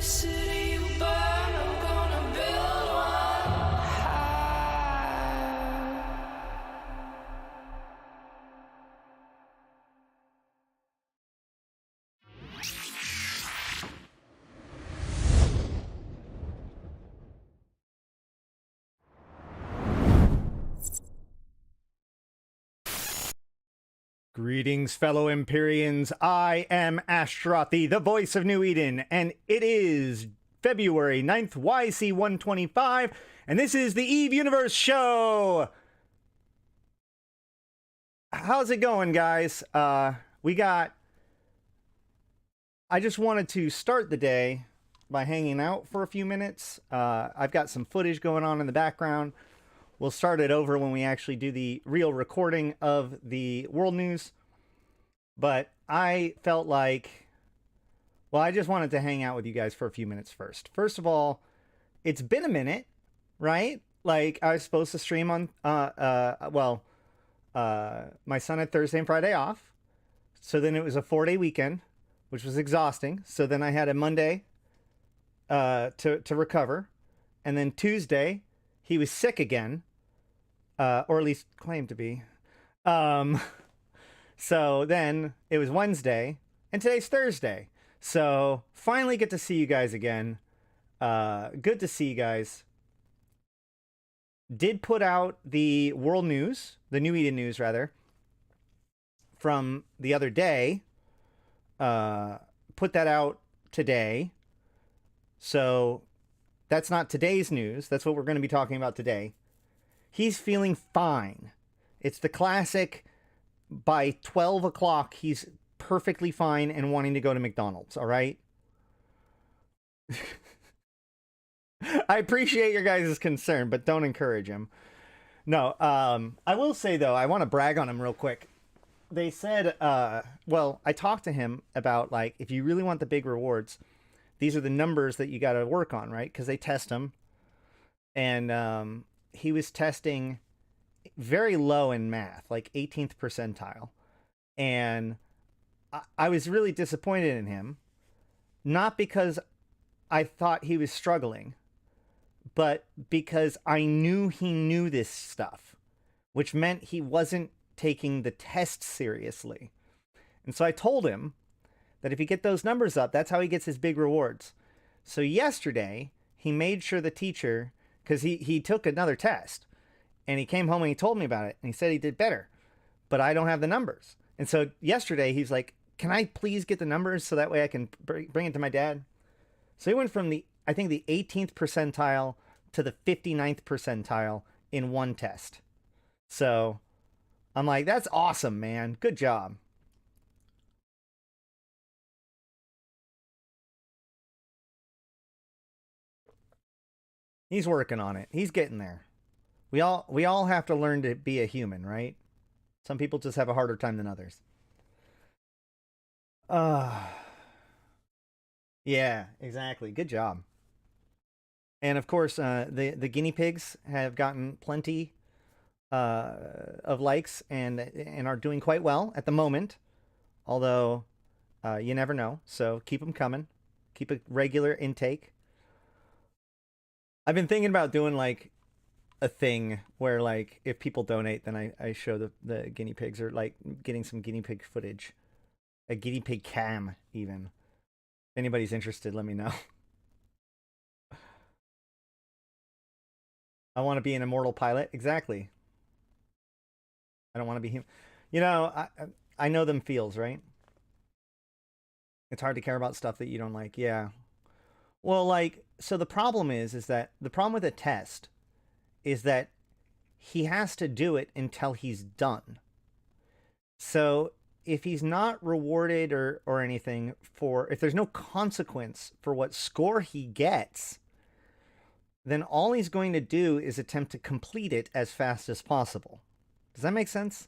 city you burn, I'm gonna build one high. Greetings, fellow Empyreans. I am Ashtarothi, the voice of New Eden, and it is February 9th, YC 125, and this is the Eve Universe Show! How's it going, guys? I just wanted to start the day by hanging out for a few minutes. I've got some footage going on in the background. We'll start it over when we actually do the real recording of the world news. But I felt like, well, I just wanted to hang out with you guys for a few minutes first. First of all, it's been a minute, right? Like, I was supposed to stream on, my son had Thursday and Friday off. So then it was a 4-day weekend, which was exhausting. So then I had a Monday to recover. And then Tuesday, he was sick again. Or at least claimed to be. So then it was Wednesday, and today's Thursday. So finally get to see you guys again. Good to see you guys. Did put out the world news, the New Eden news rather, from the other day. Put that out today. So that's not today's news. That's what we're going to be talking about today. He's feeling fine. It's the classic, by 12 o'clock, he's perfectly fine and wanting to go to McDonald's, all right? I appreciate your guys' concern, but don't encourage him. No, I will say, though, I want to brag on him real quick. They said, well, I talked to him about, like, if you really want the big rewards, these are the numbers that you got to work on, right? Because they test them. And, he was testing very low in math, like 18th percentile. And I was really disappointed in him. Not because I thought he was struggling, but because I knew he knew this stuff, which meant he wasn't taking the test seriously. And so I told him that if he get those numbers up, that's how he gets his big rewards. So yesterday, he made sure the teacher, because he took another test, and he came home and he told me about it, and he said he did better, but I don't have the numbers. And so yesterday, he's like, can I please get the numbers so that way I can bring it to my dad? So he went from I think the 18th percentile to the 59th percentile in one test. So I'm like, that's awesome, man. Good job. He's working on it. He's getting there. We all have to learn to be a human, right? Some people just have a harder time than others. Yeah, exactly. Good job. And of course, the guinea pigs have gotten plenty of likes and are doing quite well at the moment. Although you never know, so keep them coming. Keep a regular intake. I've been thinking about doing like a thing where, like, if people donate, then I show the guinea pigs, or like getting some guinea pig footage, a guinea pig cam even. If anybody's interested, let me know. I want to be an immortal pilot. Exactly. I don't want to be him. You know, I know them feels, right? It's hard to care about stuff that you don't like. Yeah. Well, like, so the problem is that the problem with a test is that he has to do it until he's done. So if he's not rewarded or anything if there's no consequence for what score he gets, then all he's going to do is attempt to complete it as fast as possible. Does that make sense?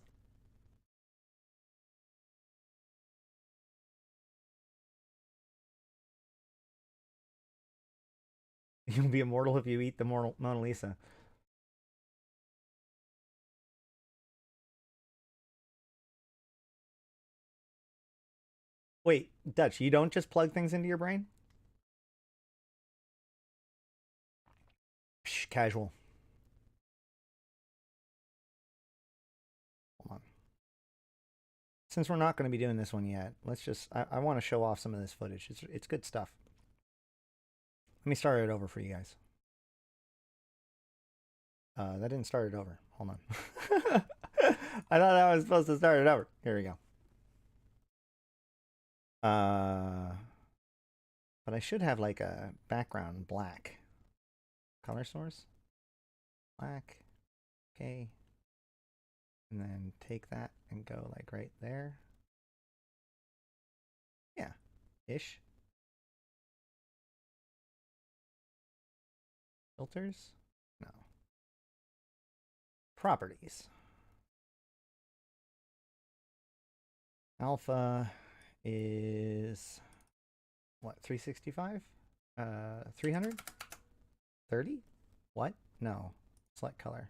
You'll be immortal if you eat the Mona Lisa. Wait, Dutch, you don't just plug things into your brain? casual. Hold on. Since we're not going to be doing this one yet, let's just, I want to show off some of this footage. It's good stuff. Let me start it over for you guys. That didn't start it over. Hold on. I thought I was supposed to start it over. Here we go. But I should have like a background black. Color source. Black. Okay. And then take that and go like right there. Yeah. Ish. Filters? No. Properties. Alpha is what, 365? 300? 30? What? No. Select color.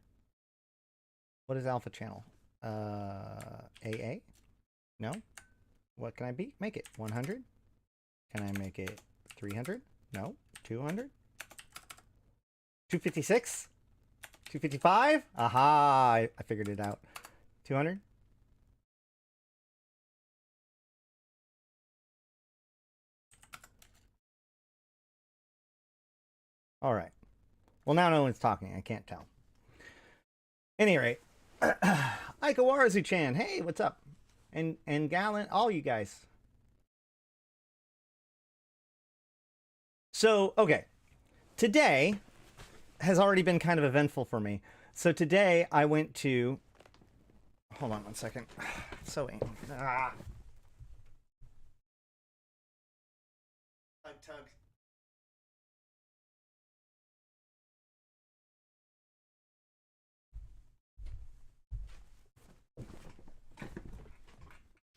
What is alpha channel? AA? No. What can I be? Make it 100. Can I make it 300? No. 200? 256? 255? Aha! I figured it out. 200? All right. Well, now no one's talking. I can't tell. Any rate, Aikawarazu Chan, hey, what's up? And Galand, all you guys. So, okay. Today has already been kind of eventful for me. So today I went to, hold on one second. So angry. Tug.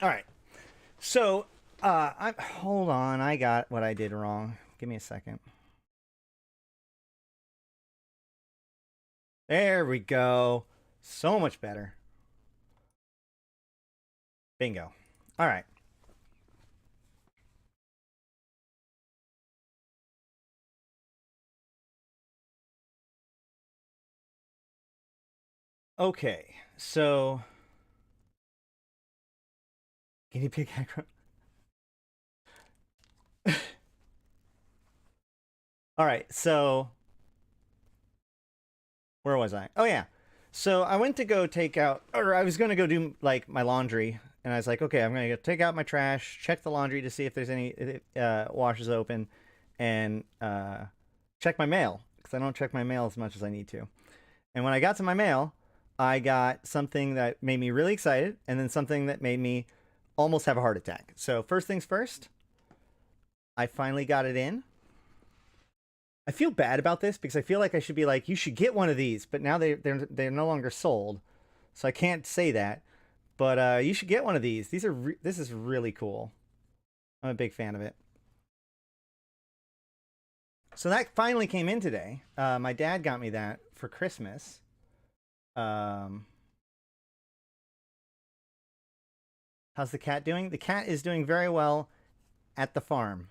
All right. So, hold on. I got what I did wrong. Give me a second. There we go. So much better. Bingo. All right. Okay. So, guinea pig aggro. All right. So, where was I? Oh, yeah. So I went to go take out, or I was going to go do like my laundry. And I was like, okay, I'm going to go take out my trash, check the laundry to see if there's any washers open, and check my mail, because I don't check my mail as much as I need to. And when I got to my mail, I got something that made me really excited, and then something that made me almost have a heart attack. So first things first, I finally got it in. I feel bad about this because I feel like I should be like, you should get one of these, but now they're no longer sold, so I can't say that. But you should get one of these. This is really cool. I'm a big fan of it. So that finally came in today. My dad got me that for Christmas. How's the cat doing? The cat is doing very well at the farm.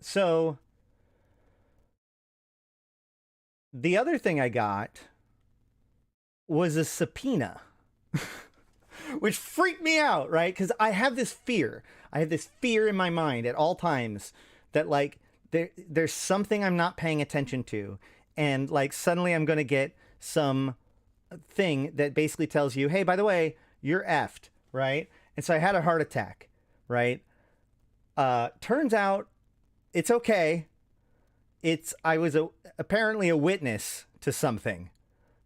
So the other thing I got was a subpoena, which freaked me out, right? Because I have this fear. I have this fear in my mind at all times that like there's something I'm not paying attention to, and like suddenly I'm gonna get some thing that basically tells you, hey, by the way, you're effed, right? And so I had a heart attack, right? Turns out it's okay. I was apparently a witness to something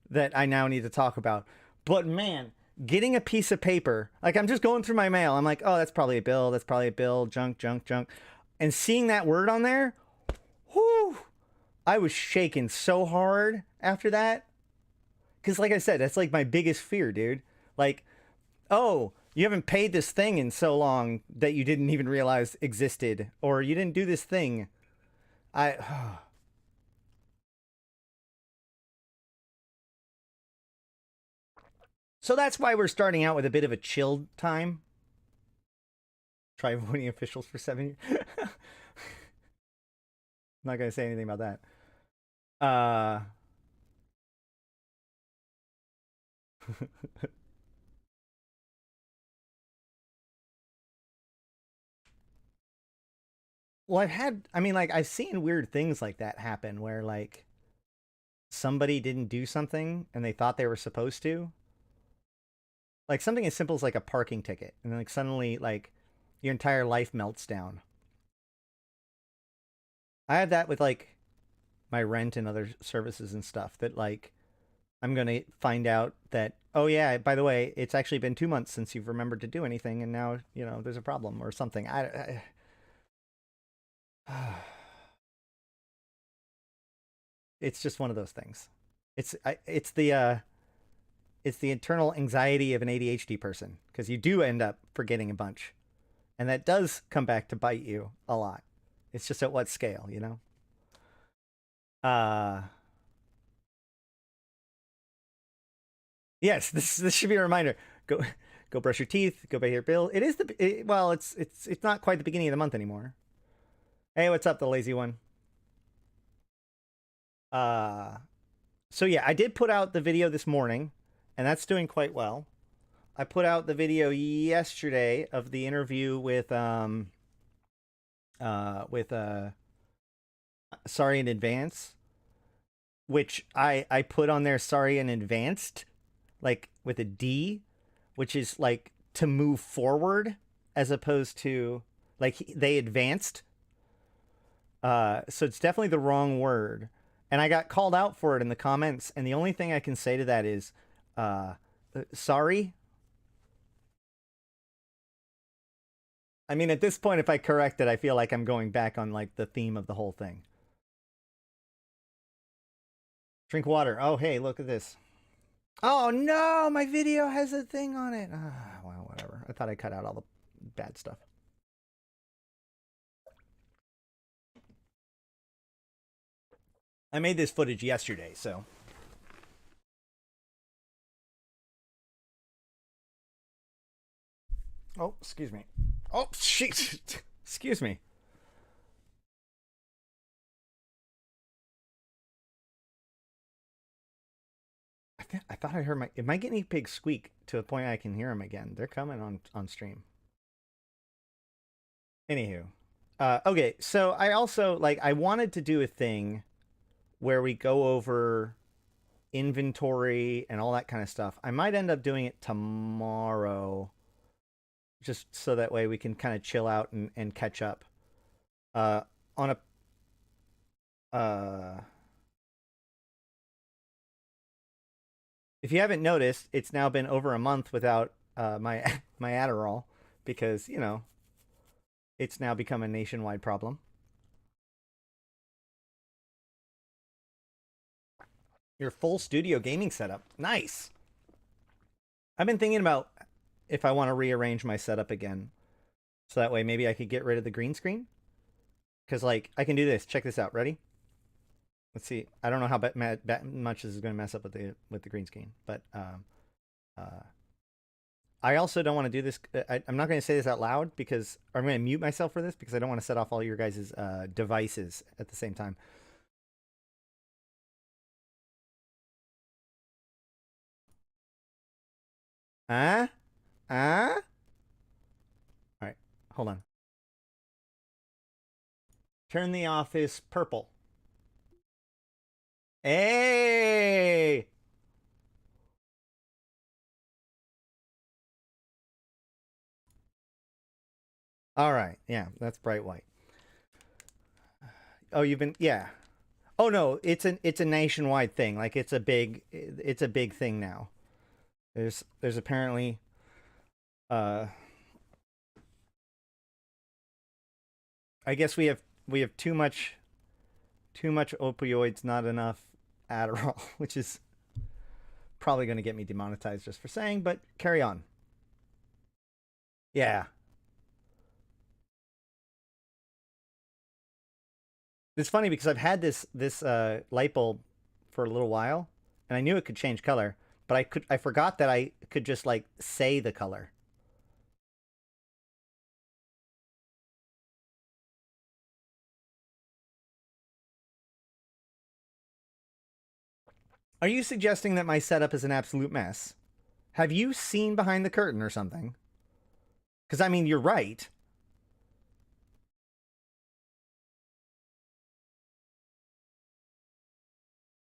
that I now need to talk about. But man, getting a piece of paper, like I'm just going through my mail. I'm like, oh, that's probably a bill. That's probably a bill. Junk. And seeing that word on there, whoo, I was shaking so hard after that. Because like I said, that's like my biggest fear, dude. Like, oh, you haven't paid this thing in so long that you didn't even realize existed. Or you didn't do this thing. So that's why we're starting out with a bit of a chilled time. Try avoiding officials for 7 years. I'm not going to say anything about that. Uh, well, I mean, like, I've seen weird things like that happen where, like, somebody didn't do something and they thought they were supposed to. Like, something as simple as, like, a parking ticket. And then, like, suddenly, like, your entire life melts down. I had that with, like, my rent and other services and stuff that, like, I'm going to find out that, oh, yeah, by the way, it's actually been 2 months since you've remembered to do anything, and now, there's a problem or something. It's just one of those things. It's the internal anxiety of an ADHD person because you do end up forgetting a bunch, and that does come back to bite you a lot. It's just at what scale, you know? Uh yes, this should be a reminder. Go go brush your teeth, go pay your bill. It is well, it's not quite the beginning of the month anymore. Hey, what's up, the lazy one? Uh so yeah, I did put out the video this morning, and that's doing quite well. I put out the video yesterday of the interview with sorry in advance, which I put on there sorry in advanced, like with a D, which is like to move forward as opposed to like they advanced. So it's definitely the wrong word. And I got called out for it in the comments, and the only thing I can say to that is sorry. I mean, at this point, if I correct it, I feel like I'm going back on like the theme of the whole thing. Drink water. Oh, hey, look at this. Oh no, my video has a thing on it. Well, whatever. I thought I cut out all the bad stuff. I made this footage yesterday, so. Oh, excuse me. Oh, shit. Excuse me. I thought I heard my guinea pig squeak to the point I can hear them again. They're coming on stream. Anywho, okay. So I also like I wanted to do a thing where we go over inventory and all that kind of stuff. I might end up doing it tomorrow, just so that way we can kind of chill out and catch up. Uh, on if you haven't noticed, it's now been over a month without my my Adderall because it's now become a nationwide problem. Your full studio gaming setup, nice. I've been thinking about if I want to rearrange my setup again, so that way maybe I could get rid of the green screen. Because like I can do this. Check this out. Ready? Let's see. I don't know how much this is going to mess up with the green screen, but uh, I also don't want to do this. I'm not going to say this out loud because I'm going to mute myself for this because I don't want to set off all your guys' devices at the same time. Huh? Huh? All right. Hold on. Turn the office purple. Hey! All right. Yeah, that's bright white. Oh, you've been yeah. Oh no, it's a nationwide thing. Like it's a big thing now. There's apparently uh I guess we have too much opioids, not enough Adderall, which is probably going to get me demonetized just for saying, but carry on. Yeah. It's funny because I've had this light bulb for a little while and I knew it could change color, but I forgot that I could just like say the color. Are you suggesting that my setup is an absolute mess? Have you seen behind the curtain or something? Because, I mean, you're right.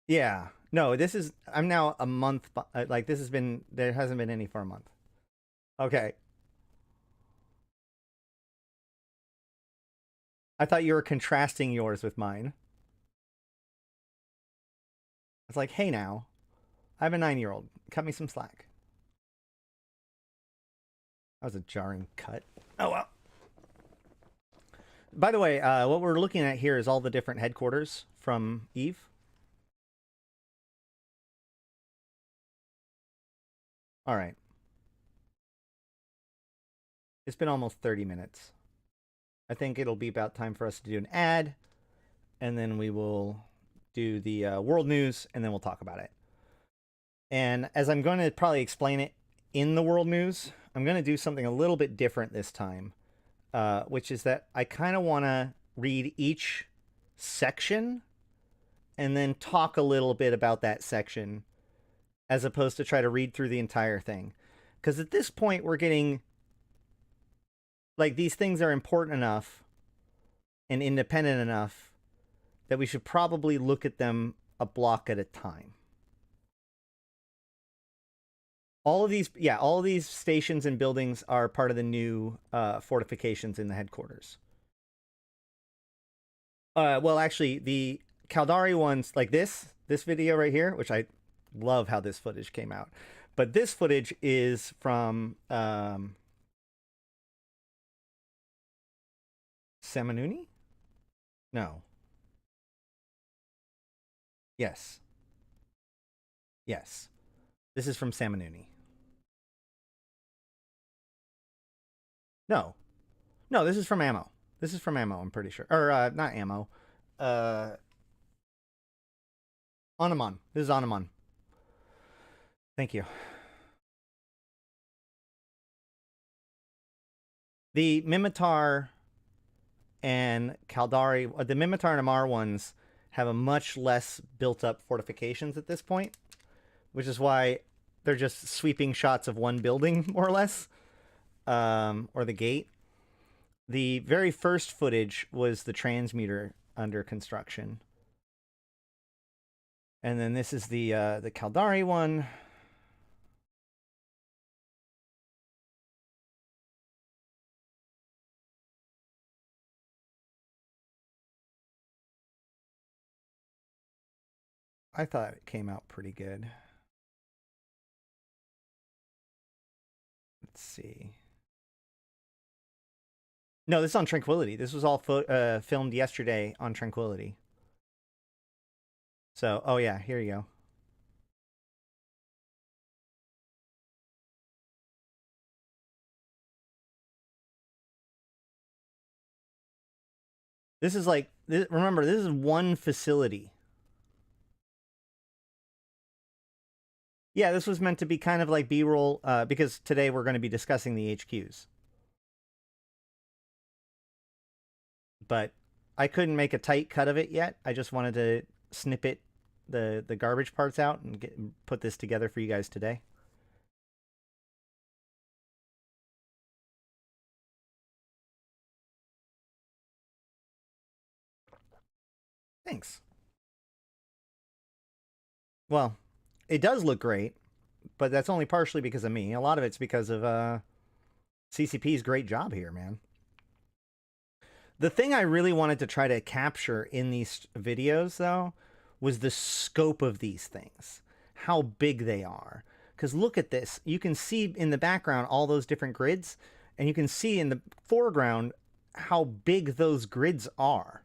Yeah. No, this is... I'm now a month... Like, this has been... There hasn't been any for a month. Okay. I thought you were contrasting yours with mine. It's like, hey now, I have a 9-year-old. Cut me some slack. That was a jarring cut. Oh, well. By the way, what we're looking at here is all the different headquarters from Eve. All right. It's been almost 30 minutes. I think it'll be about time for us to do an ad, and then we will do the world news, and then we'll talk about it. And as I'm going to probably explain it in the world news, I'm going to do something a little bit different this time, which is that I kind of want to read each section and then talk a little bit about that section as opposed to try to read through the entire thing. Because at this point, we're getting... Like, these things are important enough and independent enough that we should probably look at them a block at a time. All of these stations and buildings are part of the new fortifications in the headquarters. Well, actually, the Caldari ones, like this video right here, which I love how this footage came out. But this footage is from Seminuni? No. Yes. Yes. This is from Seminuni. No. No, this is from Ammo. This is from Ammo, I'm pretty sure. Or, not Ammo. Onamon. This is Onamon. Thank you. The Mimitar and Caldari, the Mimitar and Amar ones have a much less built-up fortifications at this point, which is why they're just sweeping shots of one building, more or less, or the gate. The very first footage was the transmuter under construction. And then this is the Caldari one. I thought it came out pretty good. Let's see. No, this is on Tranquility. This was all filmed yesterday on Tranquility. So, oh yeah, here you go. This is like, remember, this is one facility. Yeah, this was meant to be kind of like B-roll, because today we're going to be discussing the HQs. But I couldn't make a tight cut of it yet. I just wanted to snip it, the garbage parts out, and put this together for you guys today. Thanks. Well, it does look great, but that's only partially because of me. A lot of it's because of CCP's great job here, man. The thing I really wanted to try to capture in these videos, though, was the scope of these things. How big they are. Because look at this. You can see in the background all those different grids, and you can see in the foreground how big those grids are.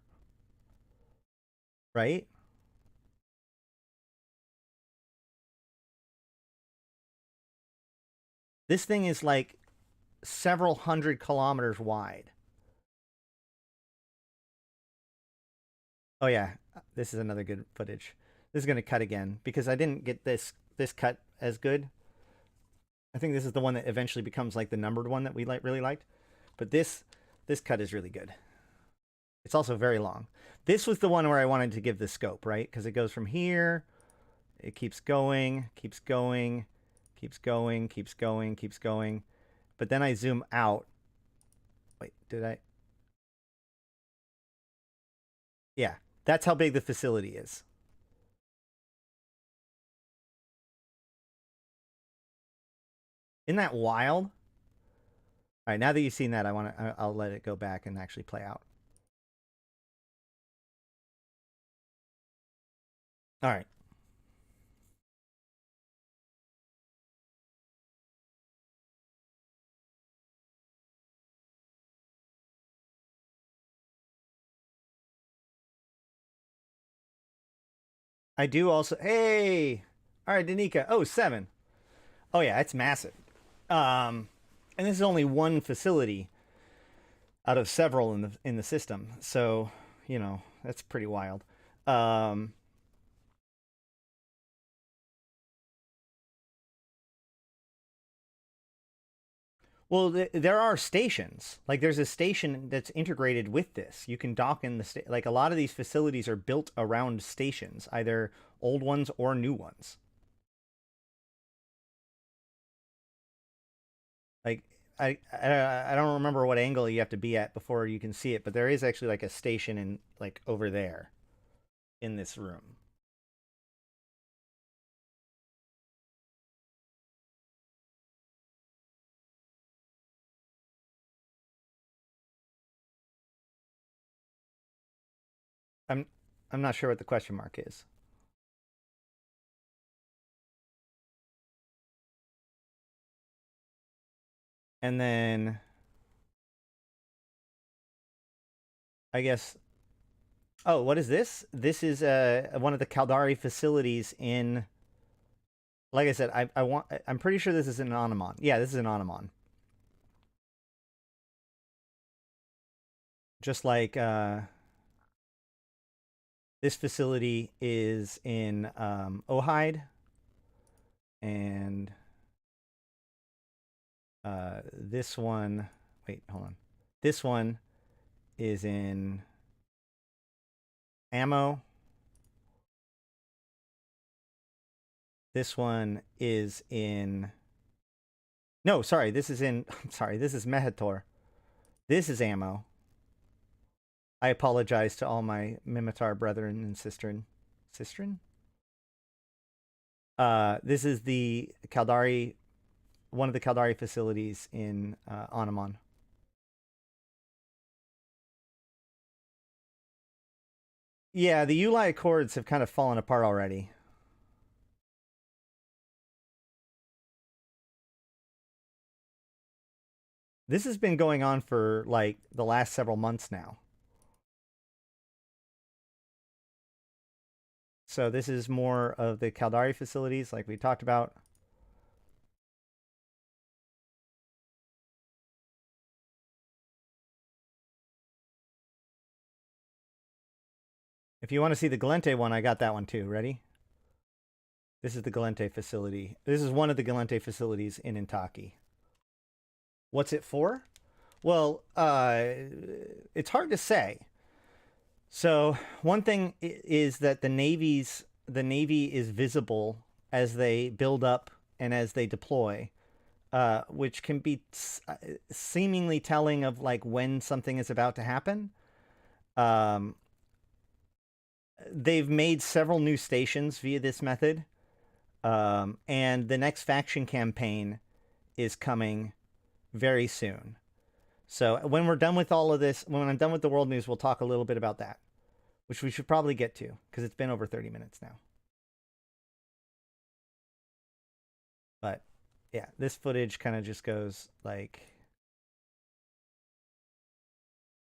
Right? This thing is like several hundred kilometers wide. Oh yeah, this is another good footage. This is going to cut again because I didn't get this cut as good. I think this is the one that eventually becomes like the numbered one that we really liked. But this cut is really good. It's also very long. This was the one where I wanted to give the scope, right? Because it goes from here it keeps going, keeps going, keeps going, keeps going, keeps going. But then I zoom out. Wait, did I? Yeah, that's how big the facility is. Isn't that wild? All right, now that you've seen that, I'll let it go back and actually play out. All right. I do also. Hey, all right, Danica. Oh, 7. Oh yeah, it's massive. And this is only one facility out of several in the system. So, that's pretty wild. Um, well, there are stations. Like there's a station that's integrated with this. You can dock in like a lot of these facilities are built around stations, either old ones or new ones. Like I don't remember what angle you have to be at before you can see it, but there is actually like a station in like over there in this room. I'm I'm not sure what the question mark is. And then I guess, oh, what is this? This is one of the Caldari facilities in, like I said, I'm pretty sure this is an Onamon. Yeah, this is an Onamon. Just like this facility is in Ohide, and this one, wait, hold on. This one is in Ammo. This one is in, no, sorry, this is in, I'm sorry, this is Mehator. This is Ammo. I apologize to all my Mimitar brethren and sistren. Sistren? This is the Caldari, one of the Caldari facilities in Onamon. Yeah, the Uli Accords have kind of fallen apart already. This has been going on for like the last several months now. So this is more of the Caldari facilities like we talked about. If you want to see the Gallente one, I got that one too. Ready? This is the Gallente facility. This is one of the Gallente facilities in Intaki. What's it for? Well, it's hard to say. So one thing is that the Navy is visible as they build up and as they deploy, which can be seemingly telling of like when something is about to happen. They've made several new stations via this method, and the next faction campaign is coming very soon. So when we're done with all of this, when I'm done with the world news, we'll talk a little bit about that, which we should probably get to because it's been over 30 minutes now. But yeah, this footage kind of just goes like,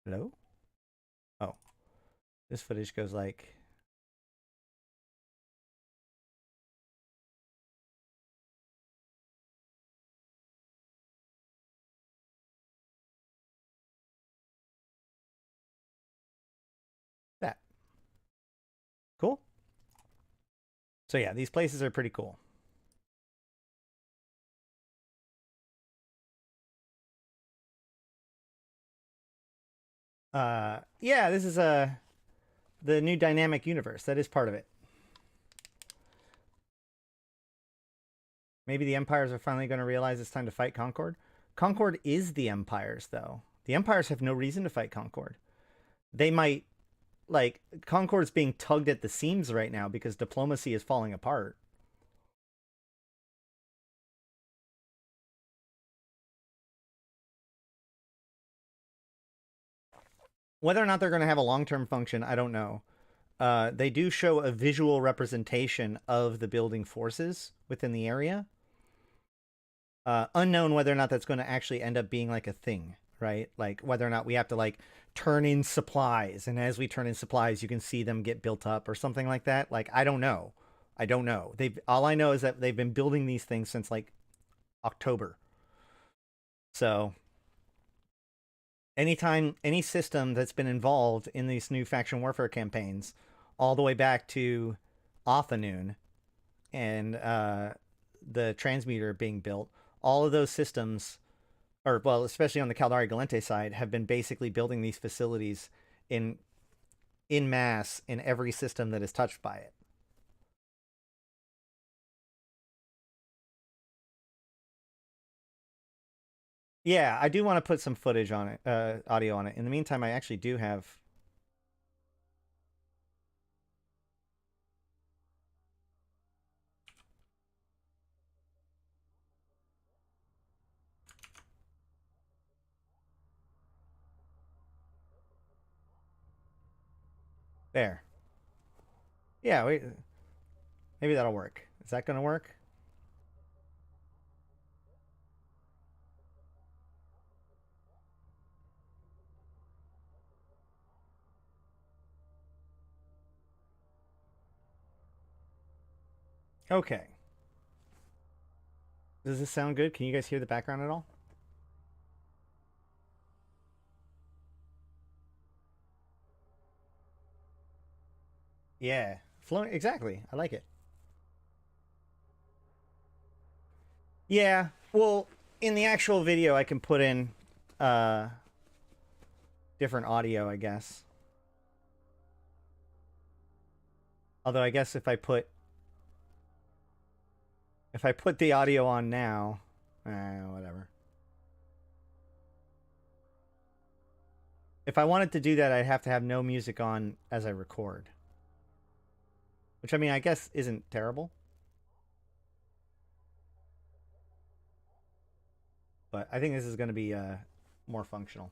hello? Oh, this footage goes like, that. Cool. So yeah, these places are pretty cool. Yeah, this is the new dynamic universe. That is part of it. Maybe the Empires are finally going to realize it's time to fight Concord. Concord is the Empires, though. The Empires have no reason to fight Concord. They might, like, Concord's being tugged at the seams right now because diplomacy is falling apart. Whether or not they're going to have a long-term function, I don't know. They do show a visual representation of the building forces within the area. Unknown whether or not that's going to actually end up being like a thing, right? Like whether or not we have to like turn in supplies, and as we turn in supplies, you can see them get built up or something like that. Like I don't know. I don't know. They've all I know is that they've been building these things since like October. So anytime any system that's been involved in these new faction warfare campaigns, all the way back to Othanoon and the transmuter being built, all of those systems, or well, especially on the Caldari Gallente side, have been basically building these facilities in mass in every system that is touched by it. Yeah, I do want to put some footage on it, audio on it. In the meantime, I actually do have. There. Yeah, wait. Maybe that'll work. Is that going to work? Okay. Does this sound good? Can you guys hear the background at all? Yeah. Flowing. Exactly. I like it. Yeah. Well, in the actual video, I can put in uh, different audio, I guess. Although I guess if I put the audio on now, whatever. If I wanted to do that, I'd have to have no music on as I record. Which, I mean, I guess isn't terrible. But I think this is going to be more functional.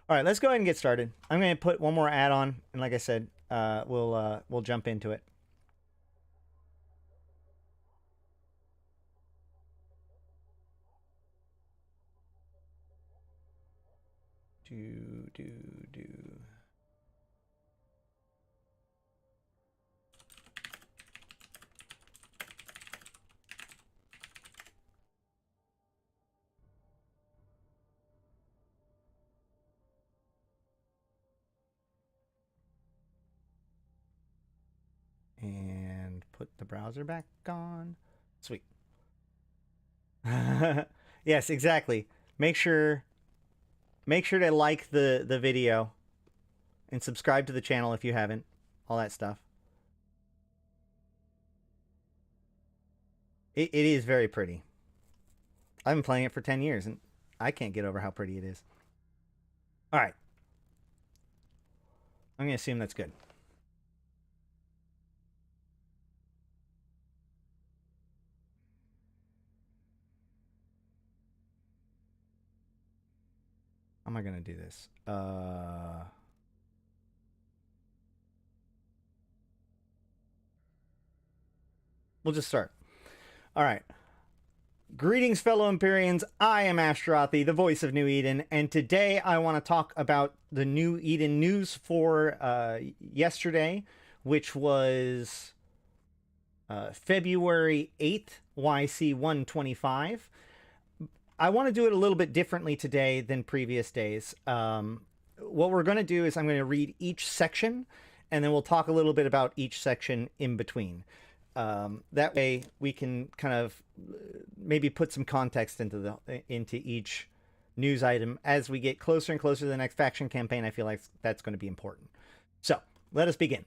All right, let's go ahead and get started. I'm going to put one more add-on, and like I said, we'll jump into it. Do. And put the browser back on. Sweet. Yes, exactly. Make sure to like the video and subscribe to the channel if you haven't. All that stuff. It is very pretty. I've been playing it for 10 years and I can't get over how pretty it is. All right. I'm going to assume that's good. How am I going to do this? We'll just start. All right. Greetings, fellow Empyreans. I am Ashtarothi, the voice of New Eden, and today I want to talk about the New Eden news for yesterday, which was February 8th, YC 125. I want to do it a little bit differently today than previous days. What we're going to do is I'm going to read each section, and then we'll talk a little bit about each section in between. That way we can kind of maybe put some context into each news item as we get closer and closer to the next faction campaign. I feel like that's going to be important. So let us begin.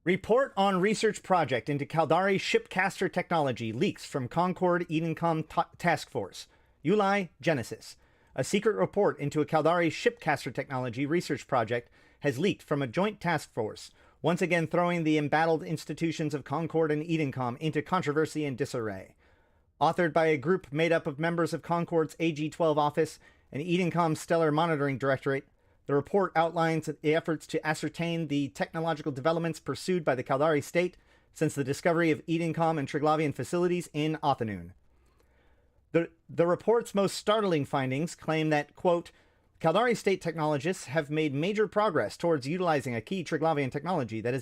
Report on research project into Caldari Shipcaster technology leaks from Concord Edencom Task Force. Ulai Genesis. A secret report into a Caldari Shipcaster technology research project has leaked from a joint task force, once again throwing the embattled institutions of Concord and Edencom into controversy and disarray. Authored by a group made up of members of Concord's AG-12 office and Edencom's Stellar Monitoring Directorate, the report outlines the efforts to ascertain the technological developments pursued by the Caldari state since the discovery of Edencom and Triglavian facilities in Othanoon. The report's most startling findings claim that, quote, Caldari state technologists have made major progress towards utilizing a key Triglavian technology that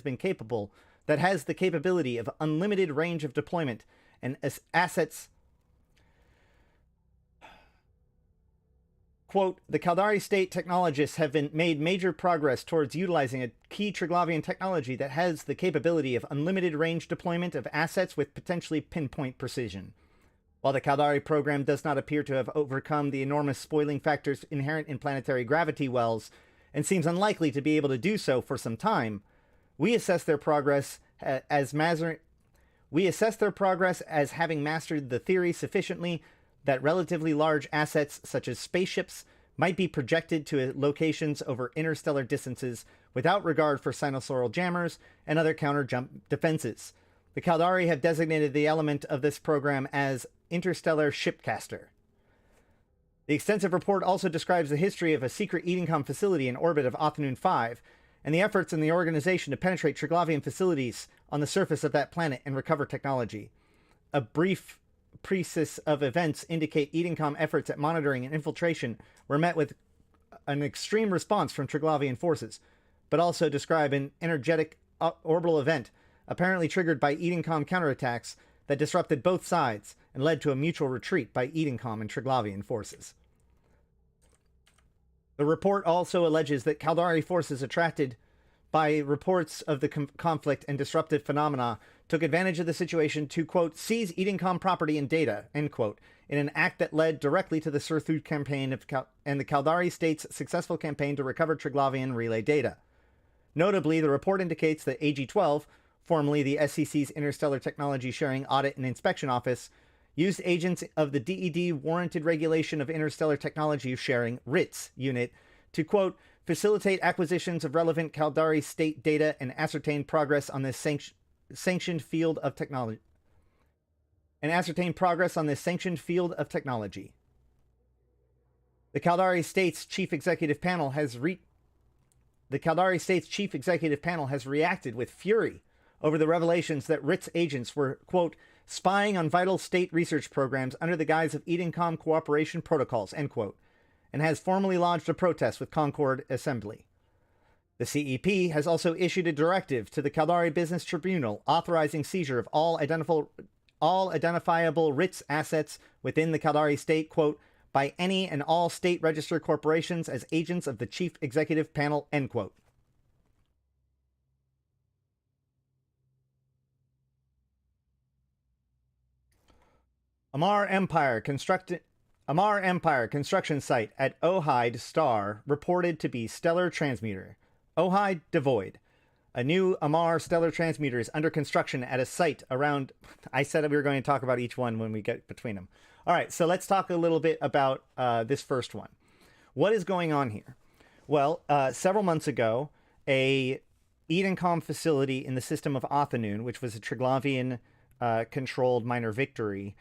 has the capability of unlimited range of deployment and assets. Quote, the Caldari state technologists have made major progress towards utilizing a key Triglavian technology that has the capability of unlimited range deployment of assets with potentially pinpoint precision. While the Caldari program does not appear to have overcome the enormous spoiling factors inherent in planetary gravity wells, and seems unlikely to be able to do so for some time, we assess their progress as having mastered the theory sufficiently that relatively large assets such as spaceships might be projected to locations over interstellar distances without regard for sinusoidal jammers and other counter-jump defenses. The Caldari have designated the element of this program as Interstellar Shipcaster. The extensive report also describes the history of a secret Edencom facility in orbit of Othanoon 5 and the efforts in the organization to penetrate Triglavian facilities on the surface of that planet and recover technology. A brief precis of events indicate Edencom efforts at monitoring and infiltration were met with an extreme response from Triglavian forces, but also describe an energetic orbital event apparently triggered by Edencom counterattacks that disrupted both sides and led to a mutual retreat by Edencom and Triglavian forces. The report also alleges that Caldari forces attracted by reports of the conflict and disruptive phenomena took advantage of the situation to, quote, seize Edencom property and data, end quote, in an act that led directly to the Surthut campaign and the Caldari state's successful campaign to recover Triglavian relay data. Notably, the report indicates that AG-12, formerly the SCC's Interstellar Technology Sharing Audit and Inspection Office, used agents of the DED Warranted Regulation of Interstellar Technology Sharing, RITS, unit to, quote, facilitate acquisitions of relevant Caldari state data and ascertain progress on this sanctioned field of technology. The Caldari State's Chief Executive Panel has reacted with fury over the revelations that RITS agents were, quote, spying on vital state research programs under the guise of Edencom cooperation protocols, end quote, and has formally lodged a protest with Concord Assembly. The CEP has also issued a directive to the Caldari Business Tribunal authorizing seizure of all identifiable RITS assets within the Caldari state, quote, by any and all state-registered corporations as agents of the Chief Executive Panel, end quote. Amar Empire construction site at Ohide Star reported to be stellar transmuter. Ohide devoid. A new Amar stellar transmuter is under construction at a site around... I said we were going to talk about each one when we get between them. All right, so let's talk a little bit about this first one. What is going on here? Well, several months ago, a Edencom facility in the system of Othanoon, which was a Triglavian controlled minor victory,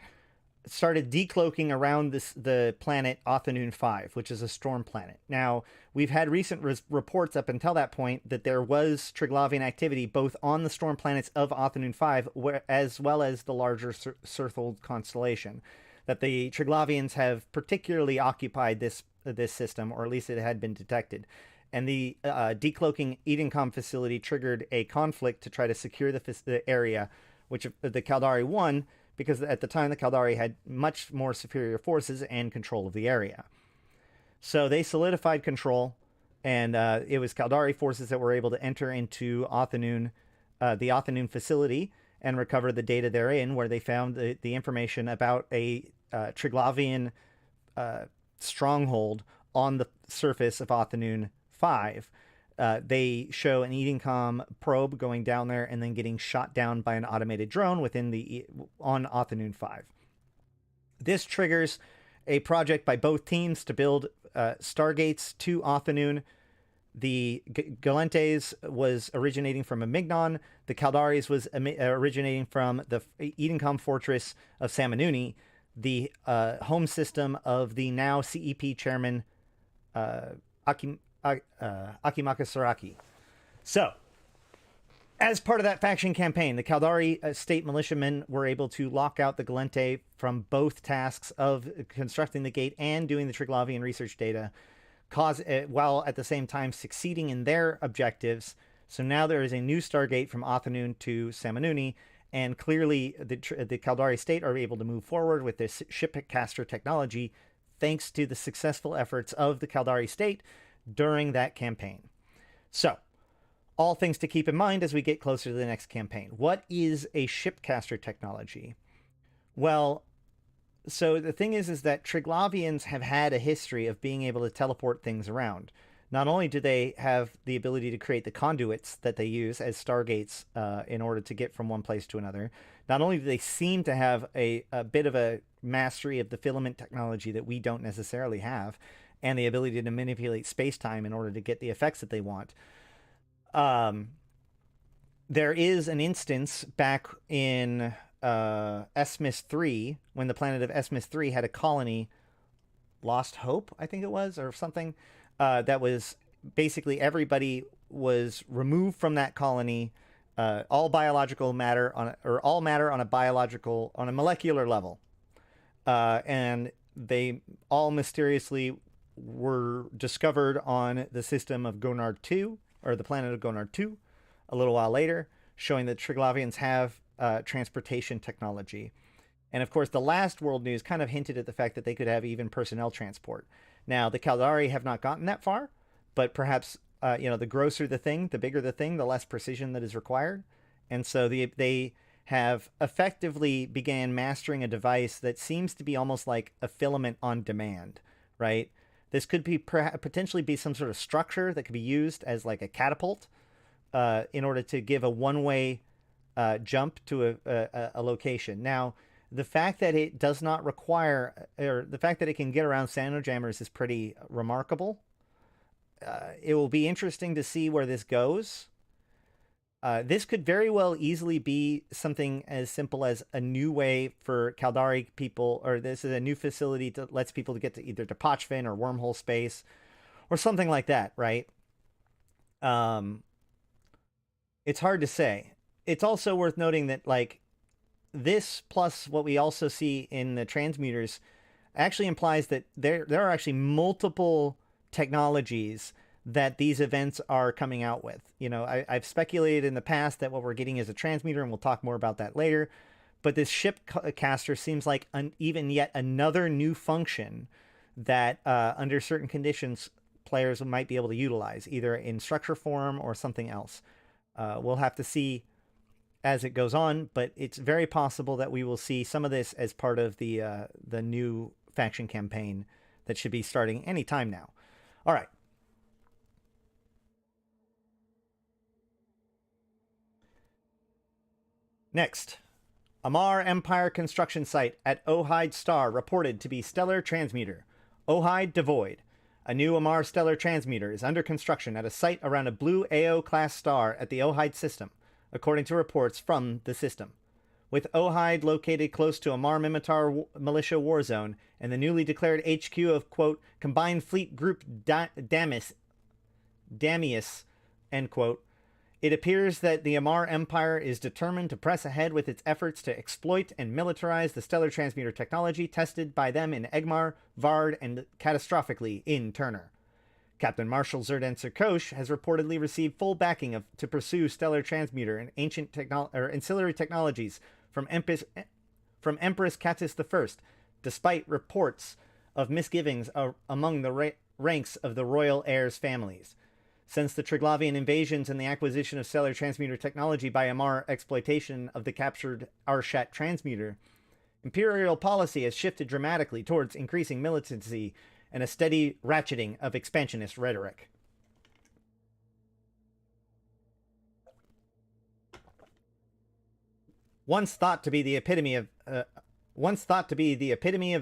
started decloaking around the planet Othanoon 5, which is a storm planet. Now, we've had recent reports up until that point that there was Triglavian activity both on the storm planets of Othanoon 5 as well as the larger Surthold constellation. That the Triglavians have particularly occupied this system, or at least it had been detected. And the decloaking Edencom facility triggered a conflict to try to secure the area, which the Caldari won, because at the time the Caldari had much more superior forces and control of the area. So they solidified control, and it was Caldari forces that were able to enter into Othanoon, the Othanoon facility, and recover the data therein, where they found the information about a Triglavian stronghold on the surface of Othanoon 5 They show an Edencom probe going down there and then getting shot down by an automated drone on Othanoon 5. This triggers a project by both teams to build stargates to Othanoon. The Gallentes was originating from a Mignon. The Caldaris was originating from the Edencom fortress of Samanuni, the home system of the now CEP chairman Akimaka Saraki. So, as part of that faction campaign, the Caldari state militiamen were able to lock out the Gallente from both tasks of constructing the gate and doing the Triglavian research data, while at the same time succeeding in their objectives. So now there is a new Stargate from Othanoon to Samanuni, and clearly the Caldari state are able to move forward with this Shipcaster technology thanks to the successful efforts of the Caldari state during that campaign. So, all things to keep in mind as we get closer to the next campaign. What is a Shipcaster technology? Well, so the thing is that Triglavians have had a history of being able to teleport things around. Not only do they have the ability to create the conduits that they use as stargates in order to get from one place to another, not only do they seem to have a bit of a mastery of the filament technology that we don't necessarily have, and the ability to manipulate space-time in order to get the effects that they want. There is an instance back in Esmis 3, when the planet of Esmis 3 had a colony, Lost Hope, I think it was, or something, that was basically everybody was removed from that colony, all biological matter all matter on a molecular level. And they all mysteriously were discovered on the system of Gonard 2, or the planet of Gonard 2, a little while later, showing that Triglavians have transportation technology. And of course, the last world news kind of hinted at the fact that they could have even personnel transport. Now, the Caldari have not gotten that far, but perhaps, the grosser the thing, the bigger the thing, the less precision that is required. And so they have effectively began mastering a device that seems to be almost like a filament on demand, right? This could be potentially be some sort of structure that could be used as like a catapult in order to give a one-way jump to a location. Now, the fact that it does not require, or the fact that it can get around Sanojammers is pretty remarkable. It will be interesting to see where this goes. This could very well easily be something as simple as a new way for Caldari people, or this is a new facility that lets people to get to either to Pochfin or wormhole space or something like that, right? It's hard to say. It's also worth noting that, like, this plus what we also see in the transmuters actually implies that there are actually multiple technologies that these events are coming out with. I've speculated in the past that what we're getting is a transmuter, and we'll talk more about that later. But this Shipcaster seems like even yet another new function that, under certain conditions, players might be able to utilize, either in structure form or something else. We'll have to see as it goes on, but it's very possible that we will see some of this as part of the new faction campaign that should be starting any time now. All right. Next, Amar Empire construction site at Ohide Star reported to be stellar transmuter. Ohide devoid. A new Amar stellar transmuter is under construction at a site around a blue AO class star at the Ohide system, according to reports from the system. With Ohide located close to Amar Mimitar militia war zone and the newly declared HQ of, quote, Combined Fleet Group Damius, end quote, it appears that the Amar Empire is determined to press ahead with its efforts to exploit and militarize the stellar transmuter technology tested by them in Egmar, Vard, and catastrophically in Turner. Captain Marshal Zerdan Sirkosh has reportedly received full backing to pursue stellar transmuter and ancillary technologies from Empress Katis I, despite reports of misgivings among the ranks of the royal heirs' families. Since the Triglavian invasions and the acquisition of stellar transmuter technology by Amar exploitation of the captured Arshat transmuter, imperial policy has shifted dramatically towards increasing militancy and a steady ratcheting of expansionist rhetoric. Once thought to be the epitome of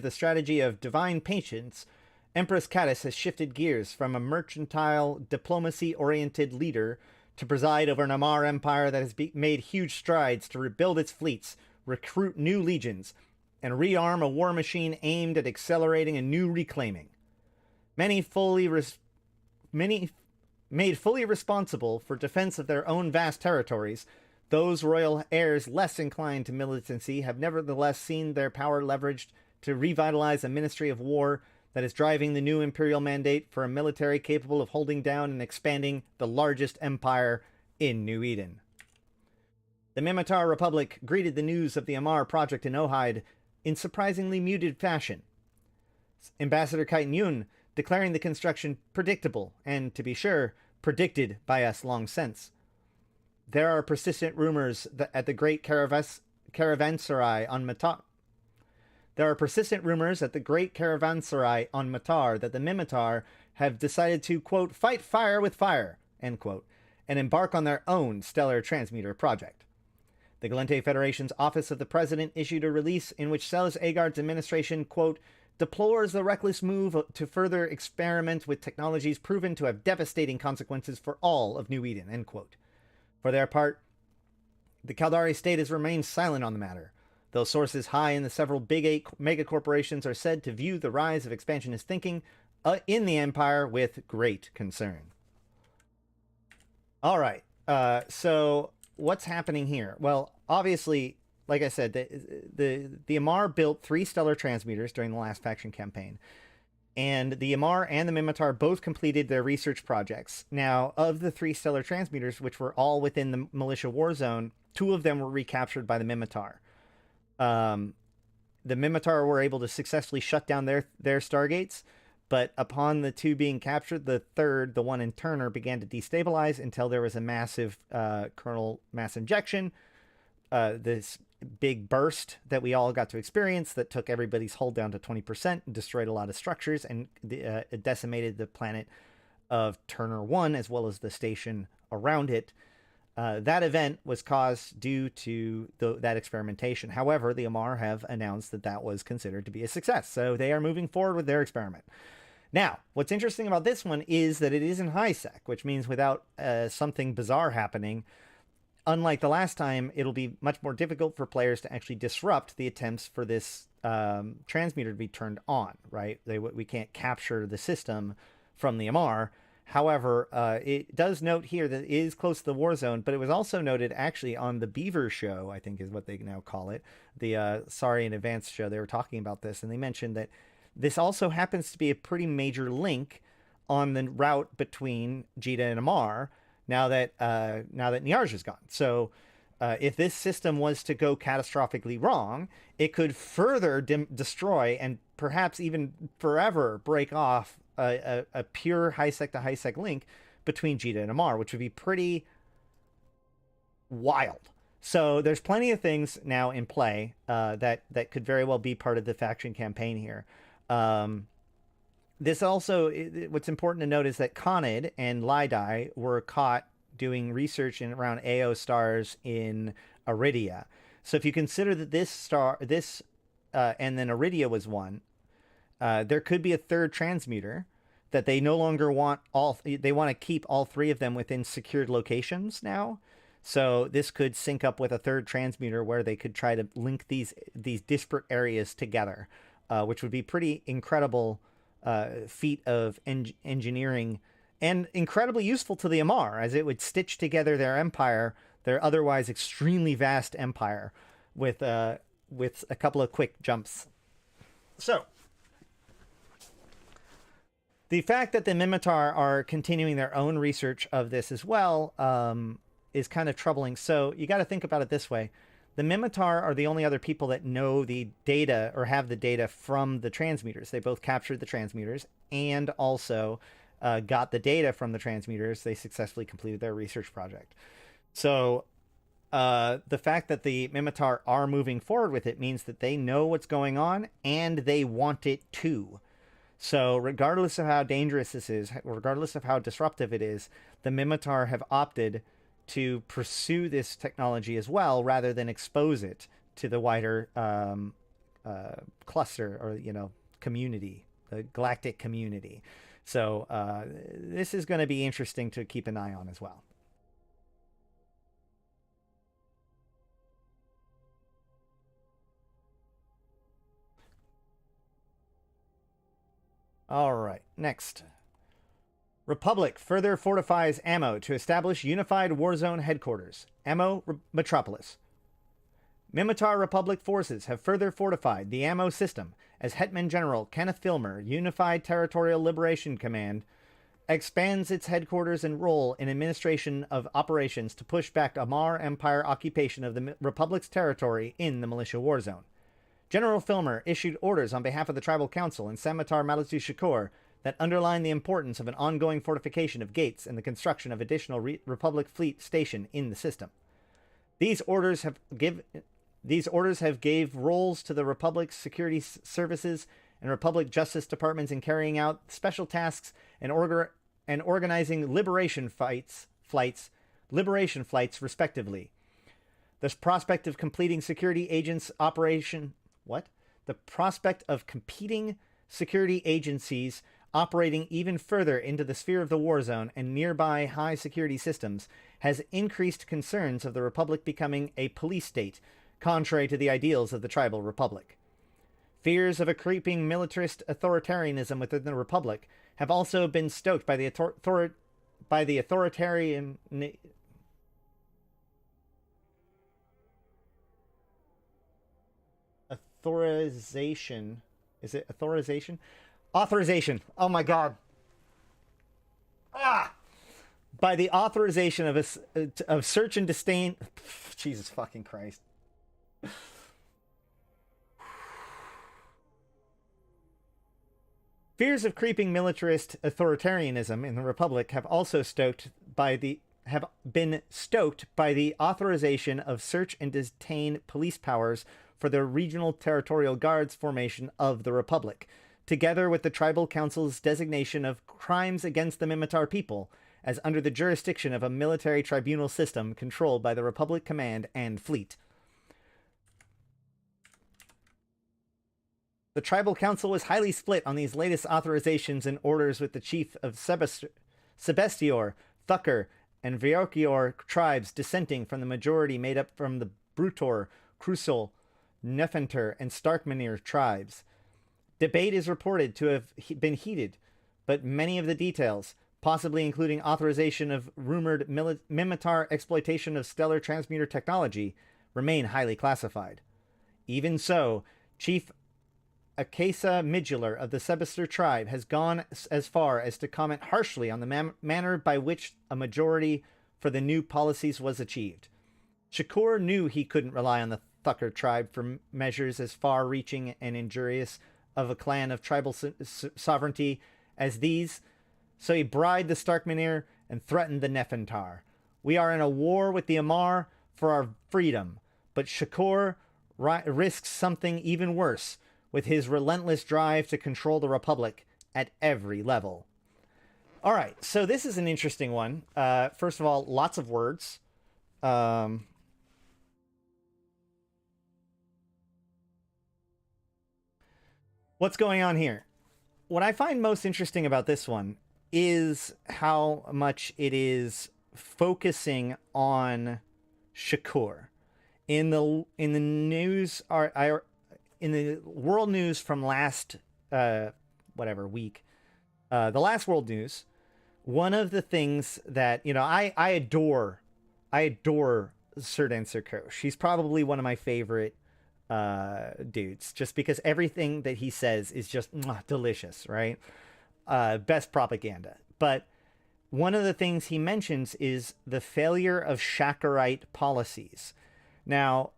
the strategy of divine patience, Empress Caddis has shifted gears from a mercantile, diplomacy-oriented leader to preside over an Amarr empire that has made huge strides to rebuild its fleets, recruit new legions, and rearm a war machine aimed at accelerating a new reclaiming. Many made fully responsible for defense of their own vast territories, those royal heirs less inclined to militancy have nevertheless seen their power leveraged to revitalize a ministry of war that is driving the new imperial mandate for a military capable of holding down and expanding the largest empire in New Eden. The Minmatar Republic greeted the news of the Amarr project in Ohide in surprisingly muted fashion. Ambassador Kaitan Yun declaring the construction predictable and, to be sure, predicted by us long since. There are persistent rumors that at the Great Caravanserai on Matar. There are persistent rumors at the Great Caravanserai on Matar that the Minmatar have decided to, quote, fight fire with fire, end quote, and embark on their own stellar transmuter project. The Gallente Federation's Office of the President issued a release in which Celis Agard's administration, quote, deplores the reckless move to further experiment with technologies proven to have devastating consequences for all of New Eden, end quote. For their part, the Caldari state has remained silent on the matter, though sources high in the several Big 8 megacorporations are said to view the rise of expansionist thinking in the Empire with great concern. All right, so what's happening here? Well, obviously, like I said, the Amarr built 3 stellar transmuters during the last faction campaign. And the Amarr and the Minmatar both completed their research projects. Now, of the 3 stellar transmuters, which were all within the militia war zone, 2 of them were recaptured by the Minmatar. The Minmatar were able to successfully shut down their stargates, but upon the 2 being captured, the third, the one in Turner, began to destabilize until there was a massive kernel mass injection. This big burst that we all got to experience that took everybody's hold down to 20%, destroyed a lot of structures, and it decimated the planet of Turner 1 as well as the station around it. That event was caused due to that experimentation. However, the Amarr have announced that that was considered to be a success, so they are moving forward with their experiment. Now, what's interesting about this one is that it is in high sec, which means without something bizarre happening, unlike the last time, it'll be much more difficult for players to actually disrupt the attempts for this transmuter to be turned on, right? We can't capture the system from the Amarr. However, it does note here that it is close to the war zone, but it was also noted actually on the Beaver show, I think is what they now call it, the Sorry in Advance show. They were talking about this, and they mentioned that this also happens to be a pretty major link on the route between Jita and Amarr, now that Niarj is gone. So if this system was to go catastrophically wrong, it could further destroy and perhaps even forever break off a pure high-sec to high-sec link between Jita and Amarr, which would be pretty wild. So there's plenty of things now in play that could very well be part of the faction campaign here. This also, what's important to note is that Conid and Lidai were caught doing research around AO stars in Aridia. So if you consider that and then Aridia was one, there could be a third transmuter that they no longer want they want to keep all 3 of them within secured locations now. So this could sync up with a third transmuter where they could try to link these disparate areas together, which would be pretty incredible feat of engineering and incredibly useful to the Amarr, as it would stitch together their empire, their otherwise extremely vast empire, with a couple of quick jumps. So the fact that the Minmatar are continuing their own research of this as well is kind of troubling. So you got to think about it this way. The Minmatar are the only other people that know the data or have the data from the transmuters. They both captured the transmuters and also got the data from the transmuters. They successfully completed their research project. So the fact that the Minmatar are moving forward with it means that they know what's going on and they want it too. So regardless of how dangerous this is, regardless of how disruptive it is, the Minmatar have opted to pursue this technology as well, rather than expose it to the wider cluster, or community, the galactic community. So this is going to be interesting to keep an eye on as well. All right, next. Republic further fortifies ammo to establish unified warzone headquarters. Ammo Metropolis. Minmatar Republic forces have further fortified the ammo system as Hetman General Kenneth Filmer, Unified Territorial Liberation Command, expands its headquarters and role in administration of operations to push back Amar Empire occupation of the Republic's territory in the militia warzone. General Filmer issued orders on behalf of the Tribal Council and Samatar Malatu Shakur that underline the importance of an ongoing fortification of gates and the construction of additional Republic fleet station in the system. These orders have gave roles to the Republic's security services and Republic Justice Departments in carrying out special tasks and organizing liberation flights, respectively. The prospect of completing security agents operation the prospect of competing security agencies operating even further into the sphere of the war zone and nearby high security systems has increased concerns of the Republic becoming a police state, contrary to the ideals of the Tribal Republic. Fears of a creeping militarist authoritarianism within the Republic have also been stoked by the authoritarian authorization. Is it authorization? Authorization. Oh my god. By the authorization of search and disdain. Jesus fucking Christ. Fears of creeping militarist authoritarianism in the Republic have been stoked by the authorization of search and detain police powers for the Regional Territorial Guards formation of the Republic, together with the Tribal Council's designation of crimes against the Minmatar people as under the jurisdiction of a military tribunal system controlled by the Republic Command and Fleet. The Tribal Council was highly split on these latest authorizations and orders, with the chief of Sebestior, Thucker, and Viorkior tribes dissenting from the majority made up from the Brutor, Krusel, Nefenter, and Starkmanir tribes. Debate is reported to have been heated, but many of the details, possibly including authorization of rumored Minmatar exploitation of stellar transmuter technology, remain highly classified. Even so, Chief Akasa Midular of the Sebester tribe has gone as far as to comment harshly on the manner by which a majority for the new policies was achieved. Shakur knew he couldn't rely on the Thucker tribe for measures as far-reaching and injurious of a clan of tribal sovereignty as these, so he bribed the Starkmanir and threatened the Nefentar. We are in a war with the Amar for our freedom, but Shakur risks something even worse with his relentless drive to control the Republic at every level. All right, so this is an interesting one. First of all, lots of words. What's going on here? What I find most interesting about this one is how much it is focusing on Shakur. In the news, in the world news from last week, the last world news, one of the things that I adore Serdan Serkosh. He's probably one of my favorite dudes, just because everything that he says is just delicious, right? Best propaganda. But one of the things he mentions is the failure of Shakurite policies. Now,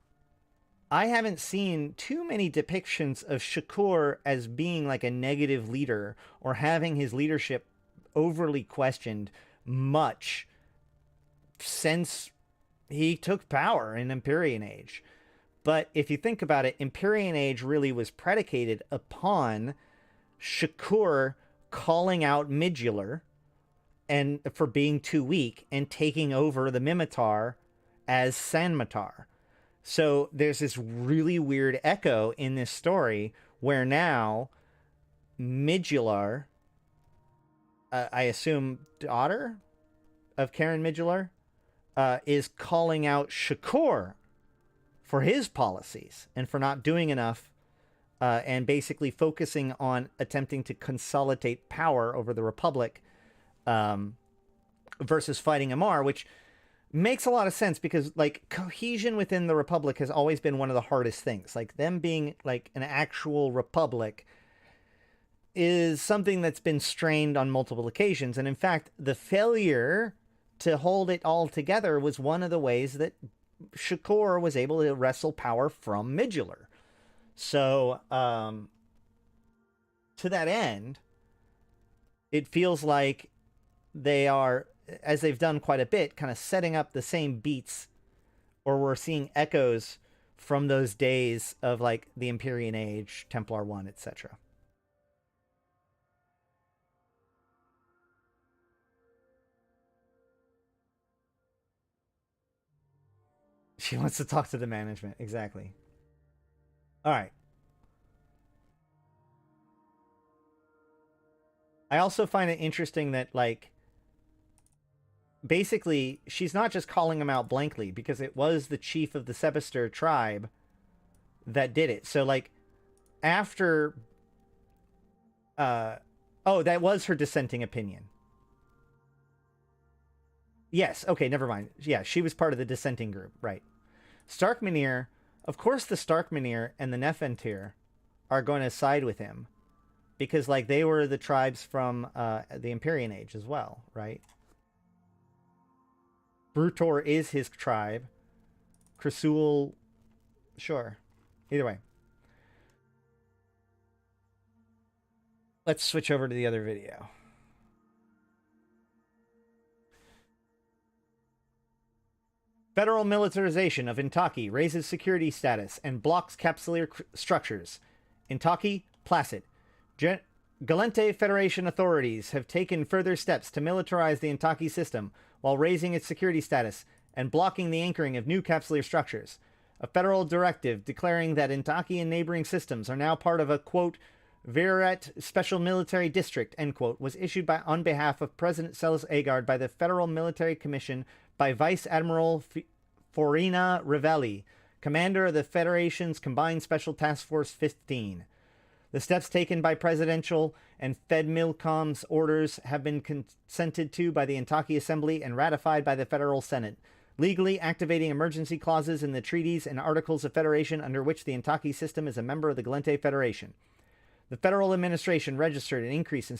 I haven't seen too many depictions of Shakur as being like a negative leader or having his leadership overly questioned much since he took power in Empyrean Age. But if you think about it, Empyrean Age really was predicated upon Shakur calling out Midular and for being too weak and taking over the Mimitar as Sanmatar. So there's this really weird echo in this story where now Midullar, I assume daughter of Karen Midullar, is calling out Shakur for his policies and for not doing enough, and basically focusing on attempting to consolidate power over the Republic, versus fighting Amar, which makes a lot of sense because like cohesion within the Republic has always been one of the hardest things. Like them being like an actual Republic is something that's been strained on multiple occasions. And in fact, the failure to hold it all together was one of the ways that Shakur was able to wrestle power from Midullar. So, to that end, it feels like they are, as they've done quite a bit, kind of setting up the same beats, or we're seeing echoes from those days of like the Empyrean Age, Templar 1, etc. She wants to talk to the management. Exactly. All right. I also find it interesting that, like, basically, she's not just calling him out blankly because it was the chief of the Sebaster tribe that did it. So, like, after... oh, that was her dissenting opinion. Yes, okay, never mind. Yeah, she was part of the dissenting group, right. Starkmanir, of course the Starkmanir and the Nefantir are going to side with him because, like, they were the tribes from the Empyrean Age as well, right? Brutor is his tribe. Krasul, sure. Either way. Let's switch over to the other video. Federal militarization of Intaki raises security status and blocks capsular structures. Intaki, placid. Gallente Federation authorities have taken further steps to militarize the Intaki system while raising its security status and blocking the anchoring of new capsular structures. A federal directive declaring that Intaki and neighboring systems are now part of a, quote, Virat Special Military District, end quote, was issued on behalf of President Selis Agard by the Federal Military Commission by Vice Admiral Forina Revelli, commander of the Federation's Combined Special Task Force 15. The steps taken by presidential and FedMilcom's orders have been consented to by the Intaki Assembly and ratified by the Federal Senate, legally activating emergency clauses in the treaties and articles of federation under which the Intaki system is a member of the Gallente Federation. The Federal Administration registered an increase in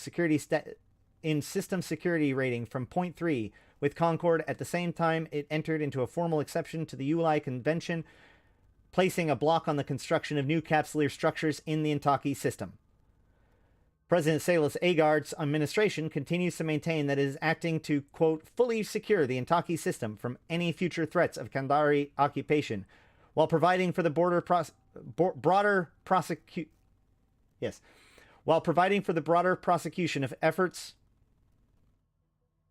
system security rating from 0.3 with Concord. At the same time, it entered into a formal exception to the ULI Convention, placing a block on the construction of new capsular structures in the Intaki system. President Selis Agard's administration continues to maintain that it is acting to, quote, fully secure the Intaki system from any future threats of Kandari occupation, while providing for the broader prosecution of efforts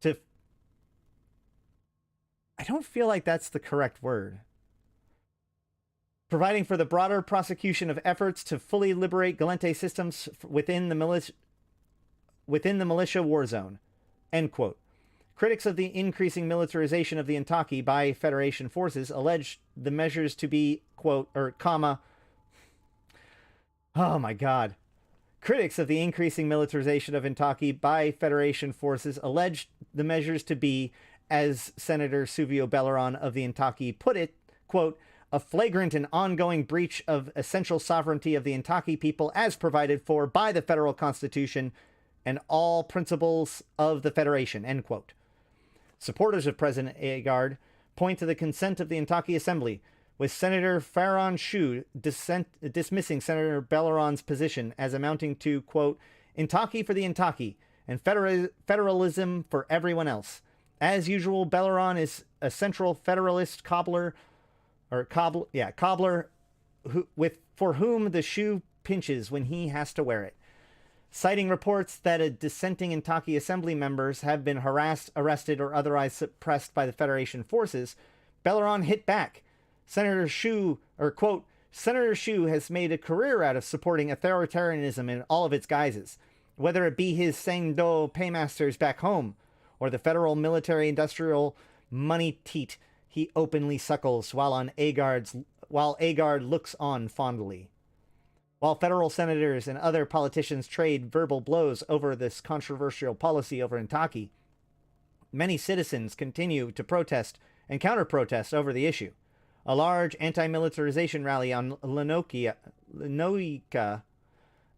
to... I don't feel like that's the correct word. Providing for the broader prosecution of efforts to fully liberate Gallente systems within the militia war zone, end quote. Critics of the increasing militarization of the Intaki by Federation forces allege the measures to be, quote, or comma, oh my god. Critics of the increasing militarization of Intaki by Federation forces alleged the measures to be, as Senator Suvio Belleron of the Intaki put it, quote, a flagrant and ongoing breach of essential sovereignty of the Intaki people as provided for by the federal constitution and all principles of the Federation, end quote. Supporters of President Agard point to the consent of the Intaki Assembly, with Senator Farron Shu dismissing Senator Belleron's position as amounting to, quote, Intaki for the Intaki and federalism for everyone else. As usual, Belleron is a central federalist cobbler, for whom the shoe pinches when he has to wear it. citing reports that a dissenting Intaki assembly members have been harassed, arrested, or otherwise suppressed by the Federation forces. Belleron hit back. Senator Shu, or quote, Senator Shu has made a career out of supporting authoritarianism in all of its guises, whether it be his Sengdo paymasters back home, or the federal military industrial money teat he openly suckles while Agard looks on fondly. While federal senators and other politicians trade verbal blows over this controversial policy over Intaki, many citizens continue to protest and counter-protest over the issue. A large anti-militarization rally on Lenoika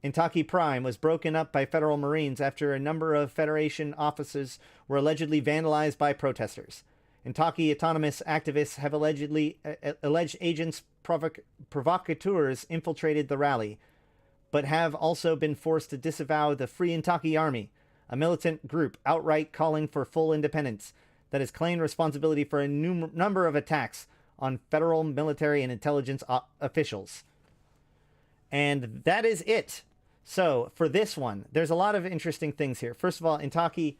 Intaki Prime was broken up by federal Marines after a number of Federation offices were allegedly vandalized by protesters. Intaki autonomous activists have alleged agents provocateurs infiltrated the rally, but have also been forced to disavow the Free Intaki Army, a militant group outright calling for full independence that has claimed responsibility for a number of attacks on federal military and intelligence officials. And that is it. So, for this one, there's a lot of interesting things here. First of all, Intaki,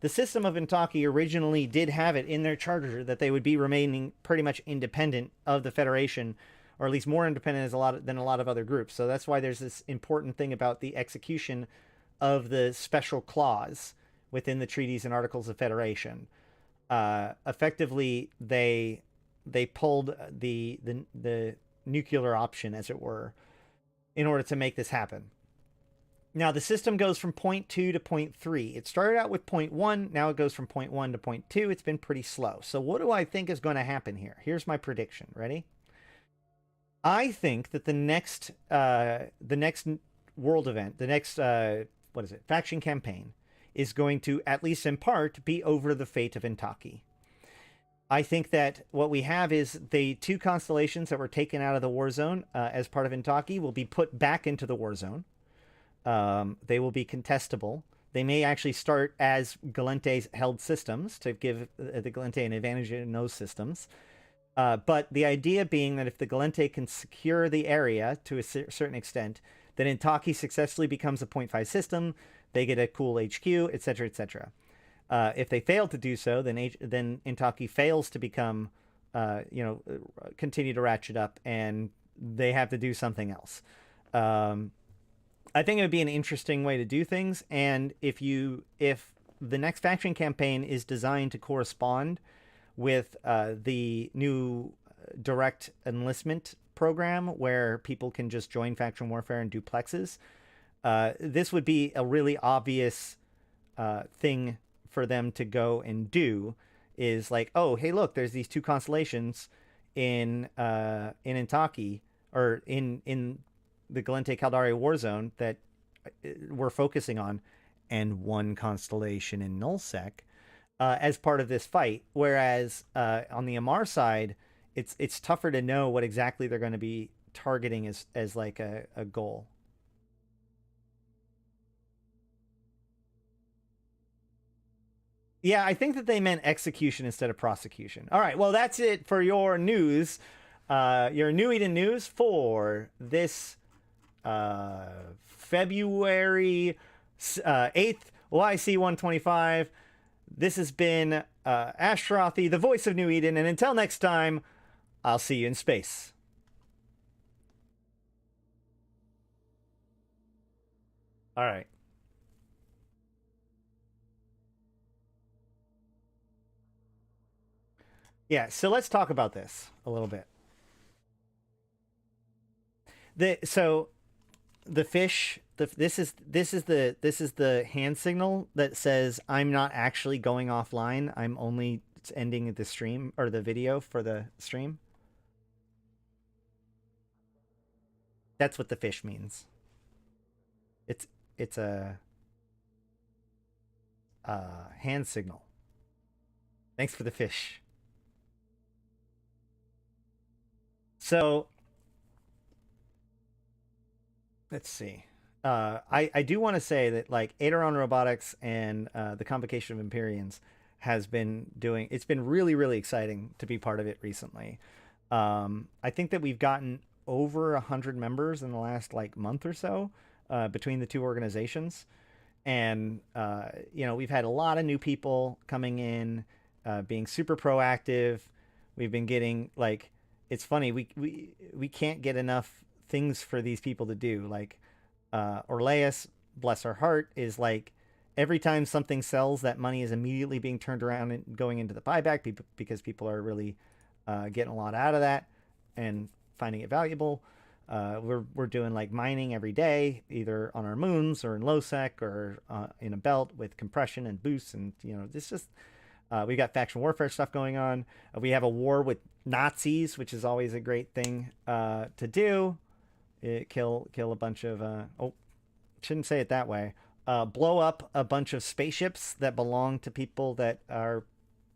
the system of Intaki originally did have it in their charter that they would be remaining pretty much independent of the Federation, or at least more independent than a lot of other groups. So that's why there's this important thing about the execution of the special clause within the treaties and articles of Federation. Effectively, they pulled the nuclear option, as it were, in order to make this happen. Now, the system goes from 0.2 to 0.3. It started out with 0.1. Now it goes from 0.1 to 0.2. It's been pretty slow. So what do I think is going to happen here? Here's my prediction. Ready? I think that the next world event, the next, faction campaign, is going to, at least in part, be over the fate of Intaki. I think that what we have is the 2 constellations that were taken out of the war zone as part of Intaki will be put back into the war zone. They will be contestable. They may actually start as Galente's held systems to give the Gallente an advantage in those systems. But the idea being that if the Gallente can secure the area to a certain extent, then Intaki successfully becomes a 0.5 system. They get a cool HQ, etc., etc. If they fail to do so, then Intaki fails to become, continue to ratchet up, and they have to do something else. I think it would be an interesting way to do things, and if the next faction campaign is designed to correspond with the new direct enlistment program, where people can just join faction warfare and do plexes, this would be a really obvious thing for them to go and do. Is like, oh, hey, look, there's these 2 constellations in Intaki, or in the Gallente Caldari war zone that we're focusing on, and 1 constellation in Nullsec as part of this fight. Whereas on the Amar side, it's tougher to know what exactly they're going to be targeting as like a goal. Yeah, I think that they meant execution instead of prosecution. All right, well, that's it for your news. Your New Eden news for this February 8th, YC 125. This has been Ashtarothi, the voice of New Eden, and until next time, I'll see you in space. All right. Yeah, so let's talk about this a little bit. The fish, this is the hand signal that says I'm not actually going offline. I'm only ending the stream, or the video for the stream. That's what the fish means. It's a hand signal. Thanks for the fish. So let's see. I do want to say that, like, Aderon Robotics and the Convocation of Empyreans has been doing, it's been really, really exciting to be part of it recently. I think that we've gotten over 100 members in the last like month or so. between the two organizations. And, we've had a lot of new people coming in, being super proactive. We've been getting, like, it's funny, we can't get enough things for these people to do. Like, Orleas, bless her heart, is like, every time something sells, that money is immediately being turned around and going into the buyback because people are really getting a lot out of that and finding it valuable. We're doing like mining every day, either on our moons or in low sec or in a belt with compression and boosts, and this just we got faction warfare stuff going on. We have a war with Nazis, which is always a great thing to do. Kill a bunch of shouldn't say it that way. Blow up a bunch of spaceships that belong to people that are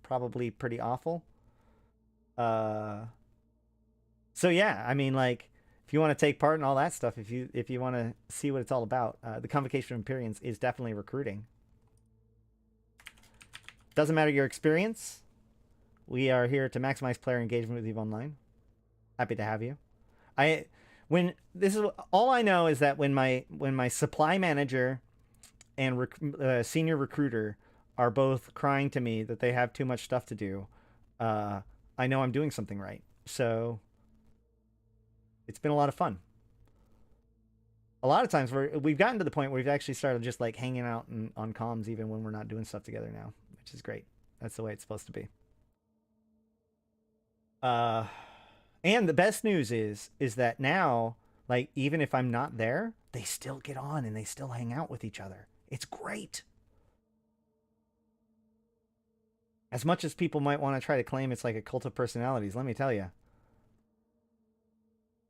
probably pretty awful. So yeah, I mean, like, if you want to take part in all that stuff, if you want to see what it's all about, the Convocation of Empyreans is definitely recruiting. Doesn't matter your experience. We are here to maximize player engagement with EVE Online. Happy to have you. All I know is that when my supply manager and senior recruiter are both crying to me that they have too much stuff to do, I know I'm doing something right. So it's been a lot of fun. A lot of times we've gotten to the point where we've actually started just like hanging out on comms even when we're not doing stuff together now, which is great. That's the way it's supposed to be. And the best news is that now, like, even if I'm not there, they still get on and they still hang out with each other. It's great. As much as people might want to try to claim it's like a cult of personalities, let me tell you,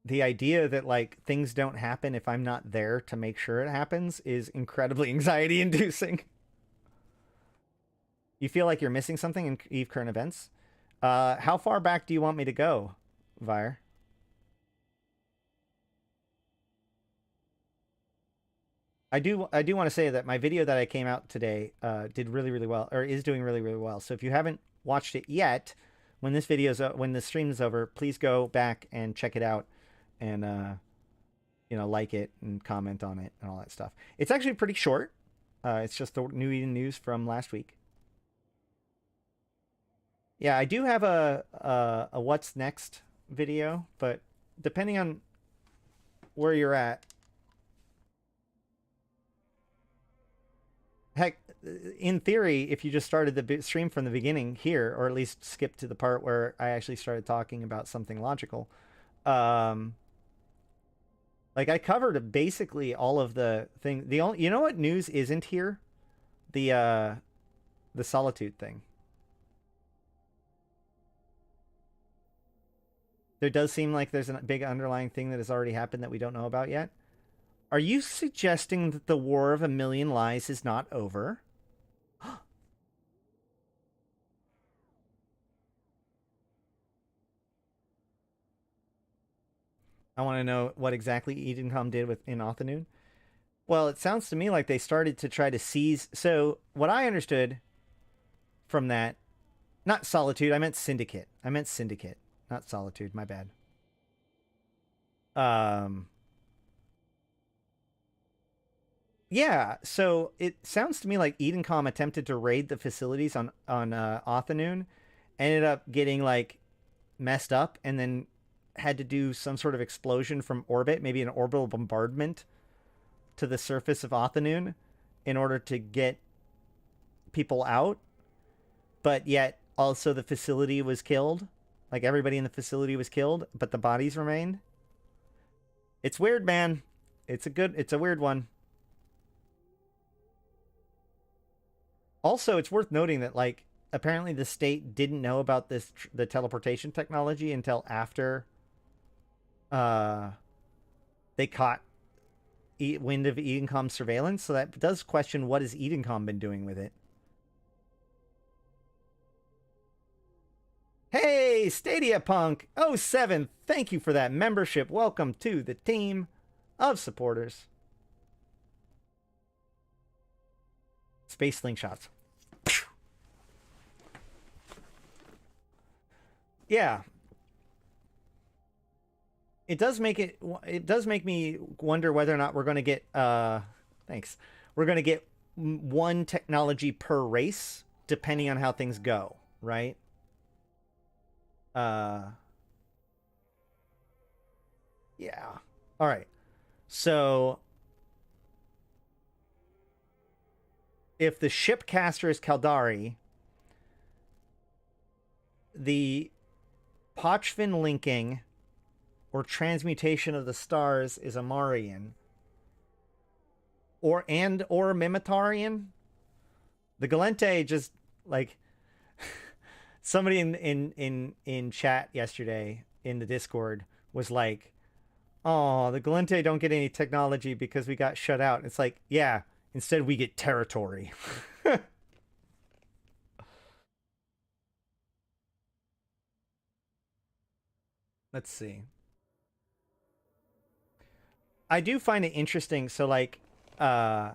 the idea that like things don't happen if I'm not there to make sure it happens is incredibly anxiety inducing. You feel like you're missing something in EVE current events? How far back do you want me to go, Vire? I do want to say that my video that I came out today did really, really well, or is doing really, really well. So if you haven't watched it yet, when this when the stream is over, please go back and check it out, and like it and comment on it and all that stuff. It's actually pretty short. It's just the New Eden news from last week. Yeah, I do have a what's next video, but depending on where you're at, heck, in theory, if you just started the stream from the beginning here, or at least skip to the part where I actually started talking about something logical, like I covered basically all of the thing. You know what news isn't here? The Solitude thing. There does seem like there's a big underlying thing that has already happened that we don't know about yet. Are you suggesting that the War of a Million Lies is not over? I want to know what exactly Edencom did in Othanoon. Well, it sounds to me like they started to try to seize... So, what I understood from that... Not Solitude, I meant Syndicate. Not Solitude, my bad. Yeah, so it sounds to me like Edencom attempted to raid the facilities on Othanoon, ended up getting like messed up, and then had to do some sort of explosion from orbit, maybe an orbital bombardment to the surface of Othanoon in order to get people out. But yet also the facility was killed. Like everybody in the facility was killed, but the bodies remained. It's weird, man. It's a weird one. Also, it's worth noting that, like, apparently the state didn't know about the teleportation technology until after they caught wind of Edencom surveillance. So that does question, what has Edencom been doing with it? Hey, Stadia Punk 07, thank you for that membership. Welcome to the team of supporters. Space slingshots. Yeah. it does make me wonder whether or not we're going to get thanks. We're going to get one technology per race depending on how things go, right? Yeah. All right. So if the Shipcaster is Caldari, the Pochvin linking or transmutation of the stars is Amarian. Or Mimitarian. The Gallente just like somebody in chat yesterday in the Discord was like, "Oh, the Gallente don't get any technology because we got shut out." It's like, yeah, instead we get territory. Let's see. I do find it interesting. So like, how's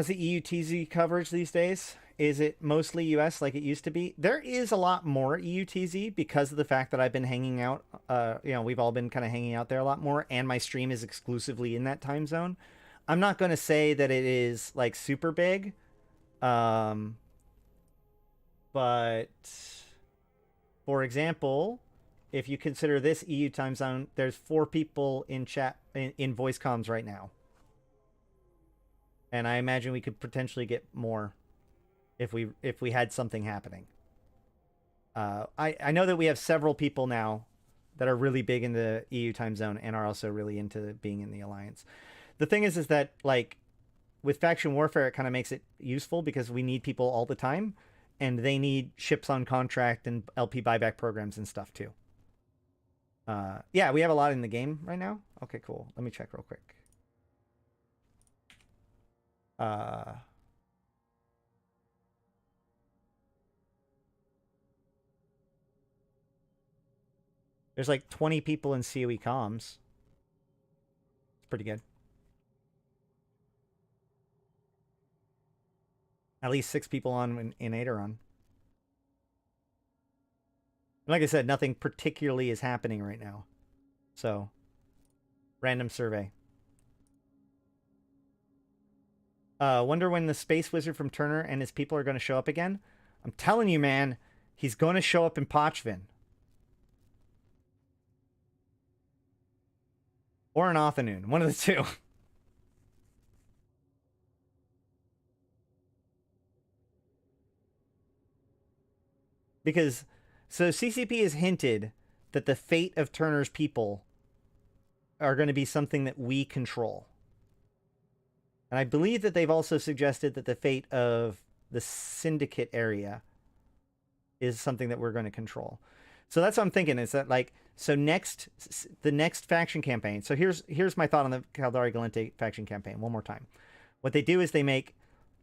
the EUTZ coverage these days? Is it mostly US like it used to be? There is a lot more EUTZ because of the fact that I've been hanging out. We've all been kind of hanging out there a lot more, and my stream is exclusively in that time zone. I'm not going to say that it is like super big, but for example, if you consider this EU time zone, there's 4 people in chat in voice comms right now. And I imagine we could potentially get more if we had something happening. I know that we have several people now that are really big in the EU time zone and are also really into being in the alliance. The thing is that like with faction warfare, it kind of makes it useful because we need people all the time, and they need ships on contract and LP buyback programs and stuff too. Yeah, we have a lot in the game right now. Okay, cool. Let me check real quick. There's like 20 people in COE comms. It's pretty good. At least 6 people on in Aderon. Like I said, nothing particularly is happening right now. So, random survey. Wonder when the Space Wizard from Turner and his people are going to show up again. I'm telling you, man, he's going to show up in Pochvin. Or in Othanoon. One of the two. Because, so CCP has hinted that the fate of Turner's people are going to be something that we control. And I believe that they've also suggested that the fate of the Syndicate area is something that we're going to control. So that's what I'm thinking, is that like, so the next faction campaign. So here's my thought on the Caldari Gallente faction campaign one more time. What they do is they make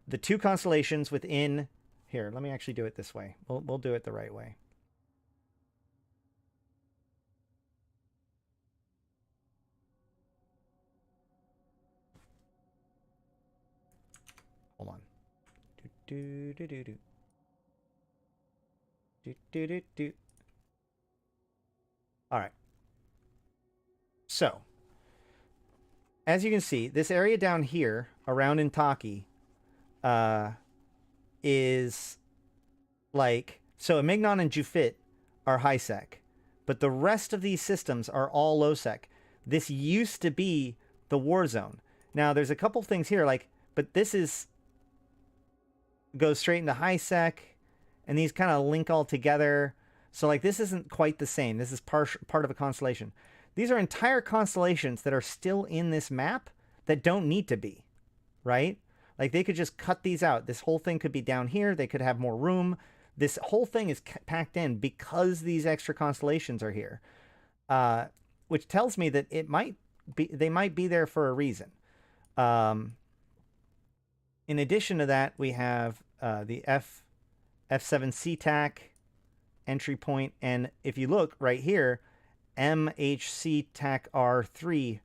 the 2 constellations within here. Let me actually do it this way. We'll do it the right way. Hold on. All right. So, as you can see, this area down here around Intaki is like, so Mignon and Jufit are high sec, but the rest of these systems are all low sec. This used to be the war zone. Now there's a couple things here, like, but this goes straight into high sec, and these kind of link all together. So like this isn't quite the same. This is part of a constellation. These are entire constellations that are still in this map that don't need to be, right? Like they could just cut these out. This whole thing could be down here. They could have more room. This whole thing is packed in because these extra constellations are here, which tells me that they might be there for a reason. In addition to that, we have the F7C TAC entry point, and if you look right here, MHC TAC R3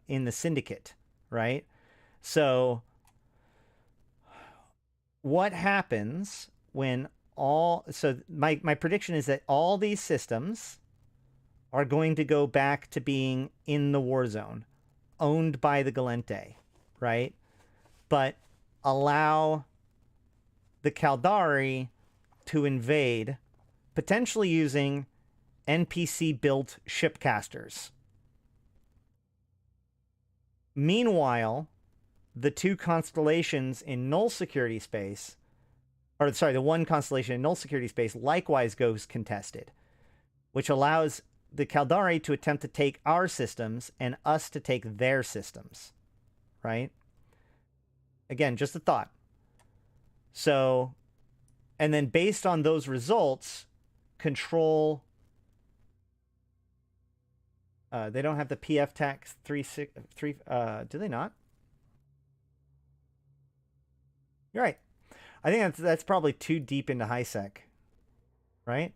in the Syndicate, right? So what happens when all... So my prediction is that all these systems are going to go back to being in the war zone, owned by the Gallente, right? But allow the Caldari to invade, potentially using NPC-built shipcasters. Meanwhile, the two constellations in null security space, or sorry, the one constellation in null security space likewise goes contested, which allows the Caldari to attempt to take our systems and us to take their systems, right? Again, just a thought. So, and then based on those results, control... they don't have the PF tax 3, do they not? You're right. I think that's probably too deep into high sec, right?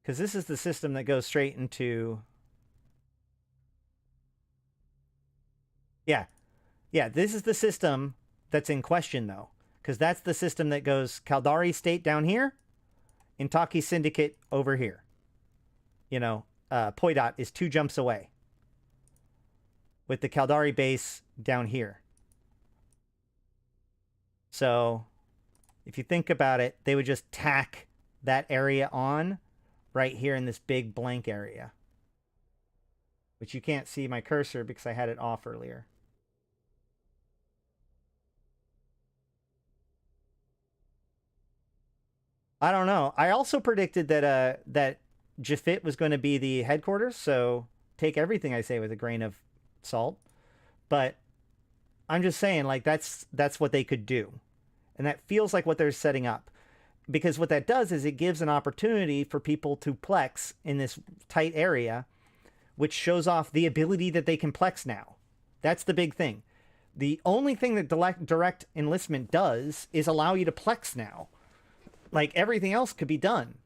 Because this is the system that goes straight into... Yeah. Yeah, this is the system that's in question, though. Because that's the system that goes Caldari State down here, Intaki Syndicate over here. You know, Poidot is 2 jumps away, with the Caldari base down here. So, if you think about it, they would just tack that area on right here in this big blank area. Which you can't see my cursor because I had it off earlier. I don't know. I also predicted that that Jafit was going to be the headquarters, so take everything I say with a grain of salt. But I'm just saying, like, that's what they could do. And that feels like what they're setting up. Because what that does is it gives an opportunity for people to plex in this tight area, which shows off the ability that they can plex now. That's the big thing. The only thing that direct enlistment does is allow you to plex now. Like, everything else could be done.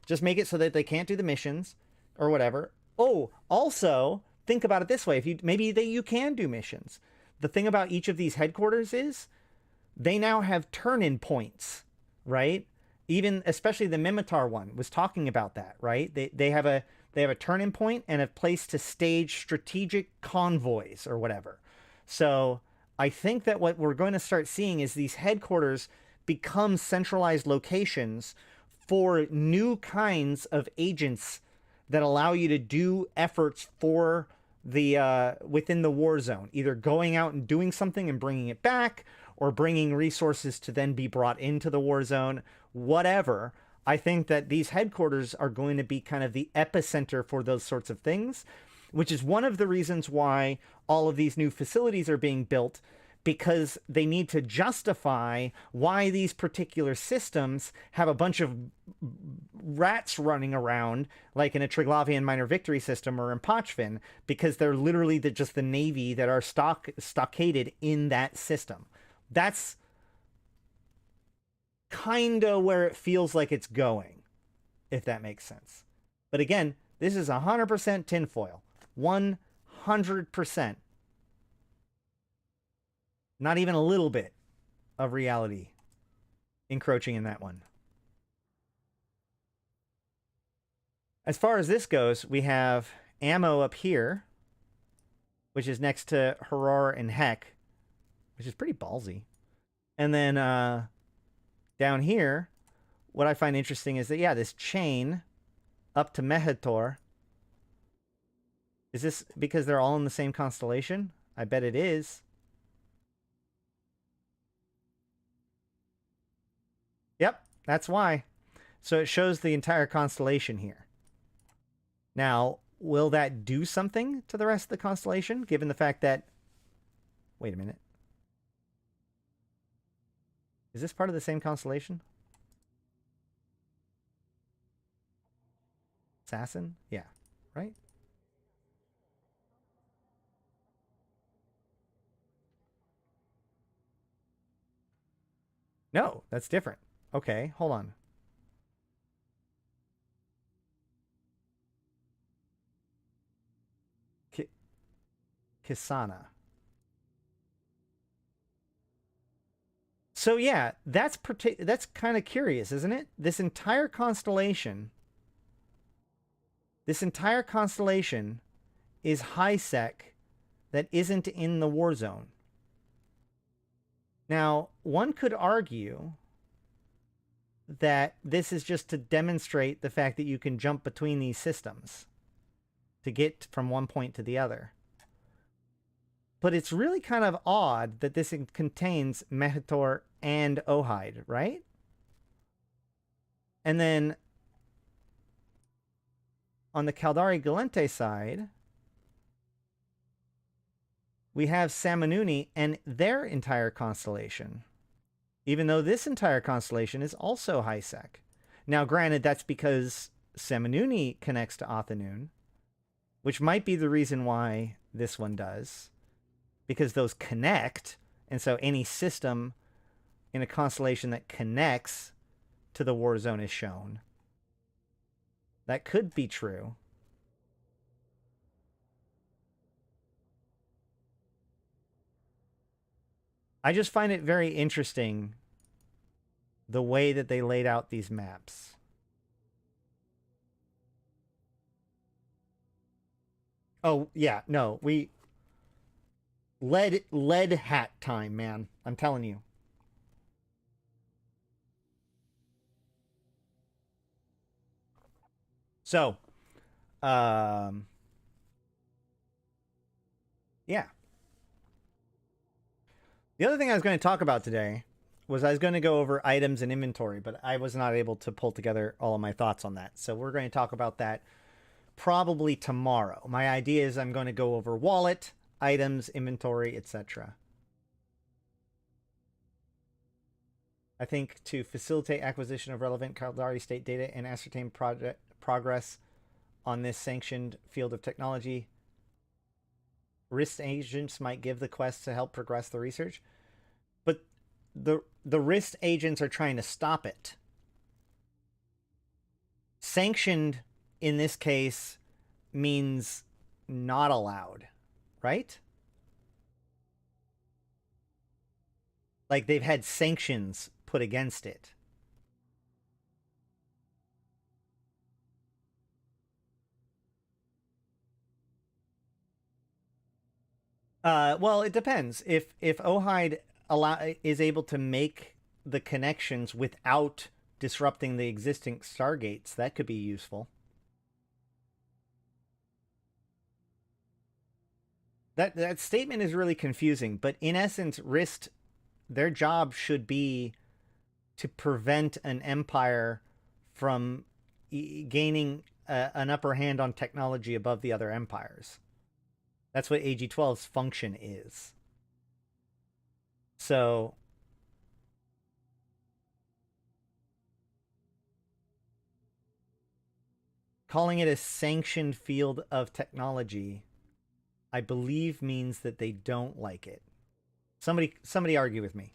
Just make it so that they can't do the missions or whatever. Oh, also, think about it this way. If you you can do missions. The thing about each of these headquarters is they now have turn-in points, right? Even, especially the Mimitar one was talking about that, right? They have a turn-in point and a place to stage strategic convoys or whatever. So I think that what we're going to start seeing is these headquarters become centralized locations for new kinds of agents that allow you to do efforts for the within the war zone, either going out and doing something and bringing it back, or bringing resources to then be brought into the war zone, whatever. I think that these headquarters are going to be kind of the epicenter for those sorts of things, which is one of the reasons why all of these new facilities are being built, because they need to justify why these particular systems have a bunch of rats running around, like in a Triglavian Minor Victory system or in Pochvin, because they're literally just the Navy that are stockaded in that system. That's kind of where it feels like it's going, if that makes sense. But again, this is 100% tinfoil. 100%. Not even a little bit of reality encroaching in that one. As far as this goes, we have ammo up here, which is next to Harar and Heck, which is pretty ballsy. And then down here, what I find interesting is that, yeah, this chain up to Mehator. Is this because they're all in the same constellation? I bet it is. Yep, that's why. So it shows the entire constellation here. Now, will that do something to the rest of the constellation, given the fact that... Wait a minute. Is this part of the same constellation? Assassin? Yeah, right? No, that's different. Okay, hold on. Kisana. So yeah, that's kind of curious, isn't it? This entire constellation is high sec that isn't in the war zone. Now, one could argue that this is just to demonstrate the fact that you can jump between these systems to get from one point to the other. But it's really kind of odd that this contains Mehitor and Ohide, right? And then on the Caldari Gallente side, we have Samanuni and their entire constellation, even though this entire constellation is also high sec. Now, granted, that's because Samanuni connects to Athenoon, which might be the reason why this one does, because those connect, and so any system in a constellation that connects to the war zone is shown. That could be true. I just find it very interesting the way that they laid out these maps. Oh, yeah, no, lead hat time, man. I'm telling you. So, yeah. The other thing I was going to talk about today was I was going to go over items and inventory, but I was not able to pull together all of my thoughts on that. So we're going to talk about that probably tomorrow. My idea is I'm going to go over wallet, items, inventory, etc. I think to facilitate acquisition of relevant Caldari state data and ascertain progress on this sanctioned field of technology, risk agents might give the quest to help progress the research, but the risk agents are trying to stop it. Sanctioned in this case means not allowed, right? Like they've had sanctions put against it. Well, it depends. If Ohide is able to make the connections without disrupting the existing stargates, that could be useful. That statement is really confusing, but in essence, Rist, their job should be to prevent an empire from gaining an upper hand on technology above the other empires. That's what AG12's function is. So calling it a sanctioned field of technology, I believe, means that they don't like it. Somebody argue with me.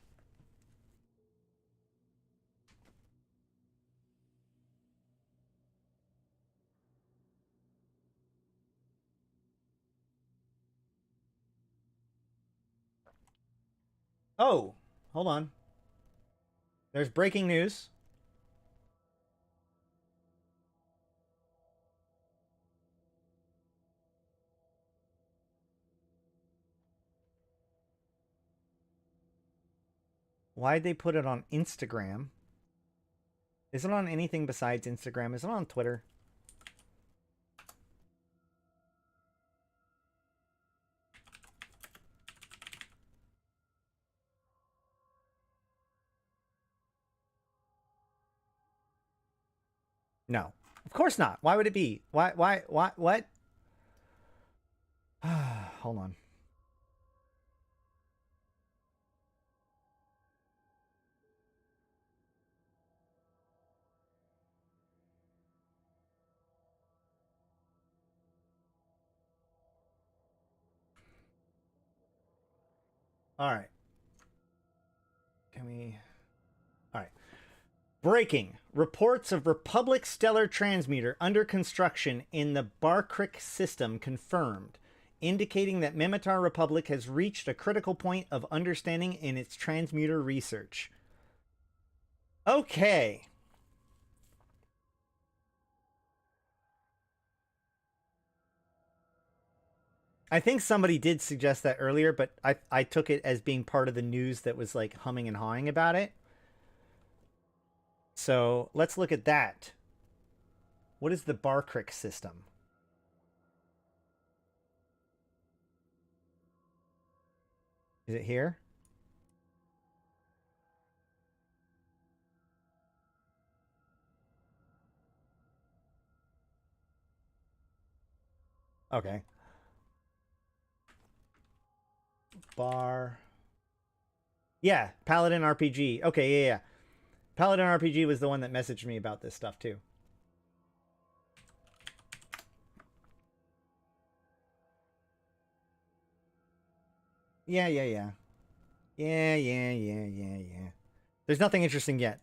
Oh, hold on. There's breaking news. Why'd they put it on Instagram? Is it on anything besides Instagram? Is it on Twitter? No. Of course not. Why would it be? Why what? Hold on. All right. Can we... All right. Breaking. Reports of Republic Stellar Transmuter under construction in the Barkrick system confirmed. indicating that Mimitar Republic has reached a critical point of understanding in its transmuter research. Okay. I think somebody did suggest that earlier, but I took it as being part of the news that was like humming and hawing about it. So let's look at that. What is the Barcrick system? Is it here? Okay. Bar. Yeah, Paladin RPG. Okay, yeah. Paladin RPG was the one that messaged me about this stuff too. Yeah. Yeah. There's nothing interesting yet.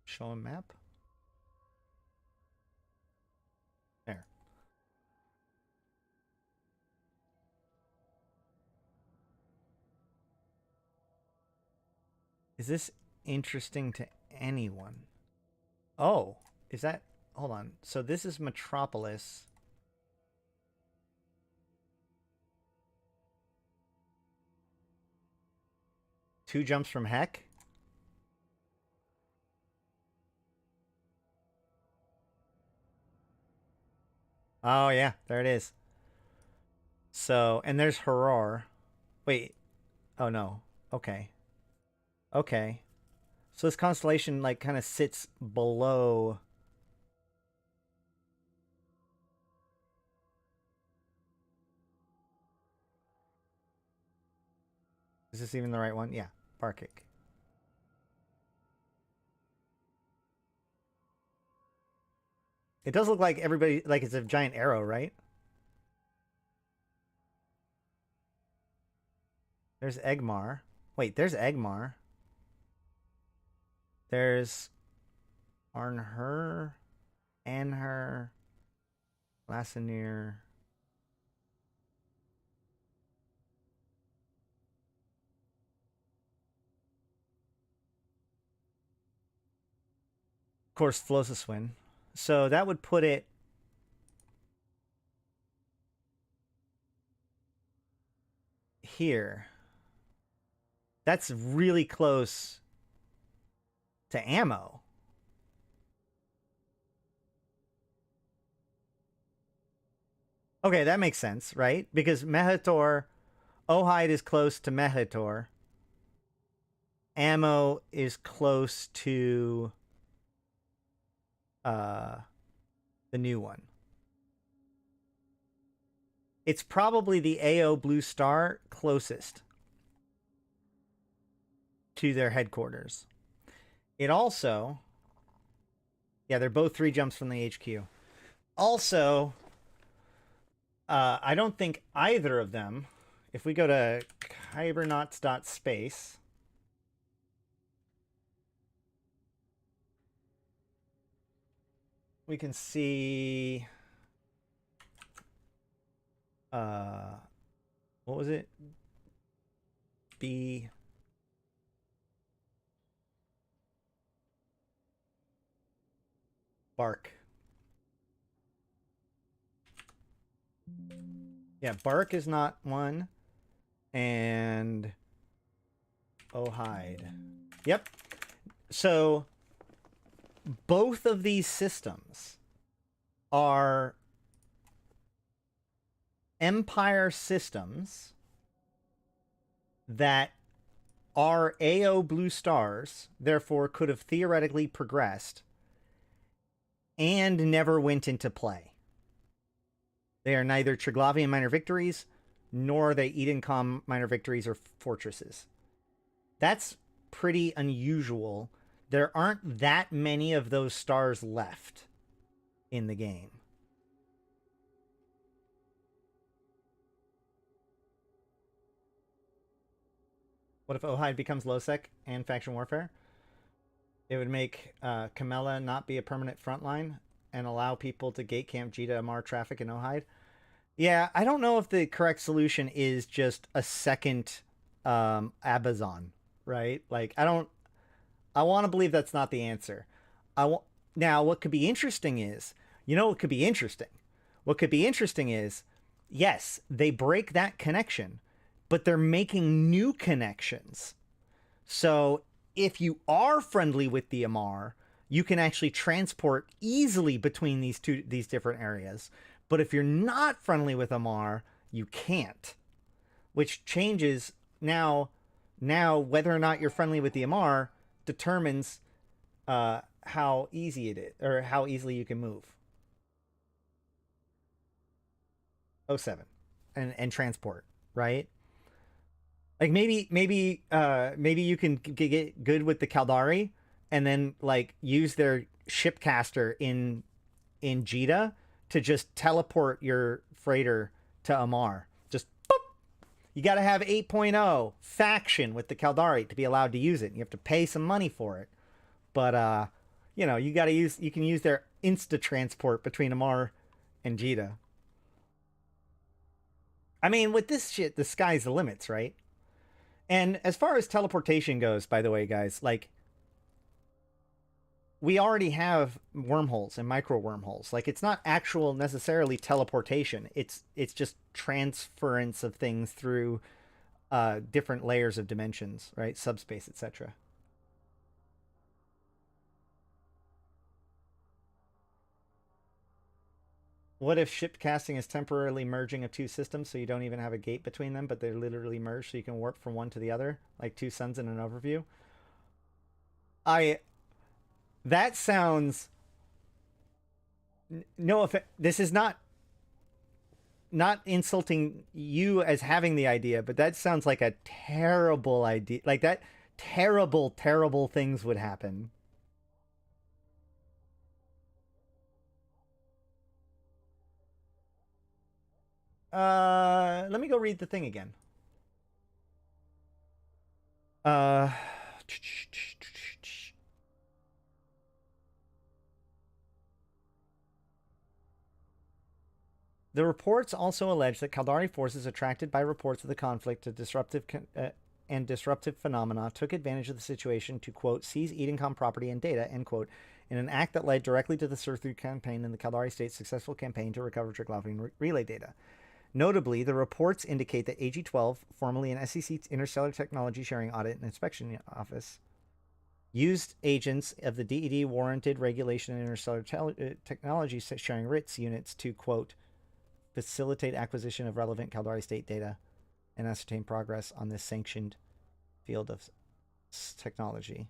Show a map. There. Is this interesting to anyone? Oh, is that... Hold on. So this is Metropolis. Two jumps from Heck? Oh, yeah. There it is. So, and there's Horror. Wait. Oh, no. Okay. Okay. So this constellation, like, kind of sits below... Is this even the right one? Yeah. Barkic. It does look like everybody... Like, it's a giant arrow, right? There's Egmar. Wait, there's Egmar. There's Arnher, Anher, Lassanir. Of course, Flossiswin. So that would put it here. That's really close to ammo. Okay, that makes sense, right? Because Mehator, Ohide is close to Mehator. Ammo is close to the new one. It's probably the AO Blue Star closest to their headquarters. It also... Yeah, they're both 3 jumps from the HQ. Also, I don't think either of them... If we go to Kybernauts.space... we can see... what was it? Bark. Yeah, Bark is not one. And Ohide. Yep. So both of these systems are Empire systems that are AO Blue Stars, therefore could have theoretically progressed and never went into play. They are neither Triglavian minor victories, nor are they Edencom minor victories or fortresses. That's pretty unusual. There aren't that many of those stars left in the game. What if Ohide becomes low sec and faction warfare? It would make Kamela not be a permanent frontline and allow people to gate camp Jita Amar traffic in Ohide. Yeah, I don't know if the correct solution is just a second Abazon, right? Like, I want to believe that's not the answer. Now, what could be interesting is, what could be interesting? What could be interesting is, yes, they break that connection, but they're making new connections. So if you are friendly with the Amar, you can actually transport easily between these different areas. But if you're not friendly with Amar, you can't. Which changes now whether or not you're friendly with the Amar determines how easy it is, or how easily you can move. 07 and transport, right? Like maybe you can get good with the Caldari and then like use their Shipcaster in Jita to just teleport your freighter to Amar. Just boop. You got to have 8.0 faction with the Caldari to be allowed to use it. You have to pay some money for it. But you can use their insta transport between Amar and Jita. I mean, with this shit, the sky's the limits, right? And as far as teleportation goes, by the way, guys, like we already have wormholes and micro wormholes. Like it's not actual necessarily teleportation. It's just transference of things through different layers of dimensions, right? Subspace, etc. What if ship casting is temporarily merging of two systems so you don't even have a gate between them, but they're literally merged so you can warp from one to the other, like two suns in an overview? That sounds no offense. This is not insulting you as having the idea, but that sounds like a terrible idea. Like that terrible things would happen. Let me go read the thing again. Uh The reports also allege that Caldari forces attracted by reports of the conflict to disruptive phenomena took advantage of the situation to, quote, seize Edencom property and data, end quote, in an act that led directly to the Surthu campaign and the Caldari state's successful campaign to recover Triglavian relay data. Notably, the reports indicate that AG-12, formerly an SEC Interstellar Technology Sharing Audit and Inspection Office, used agents of the DED warranted regulation and interstellar technology sharing RITS units to, quote, facilitate acquisition of relevant Caldari state data and ascertain progress on this sanctioned field of technology.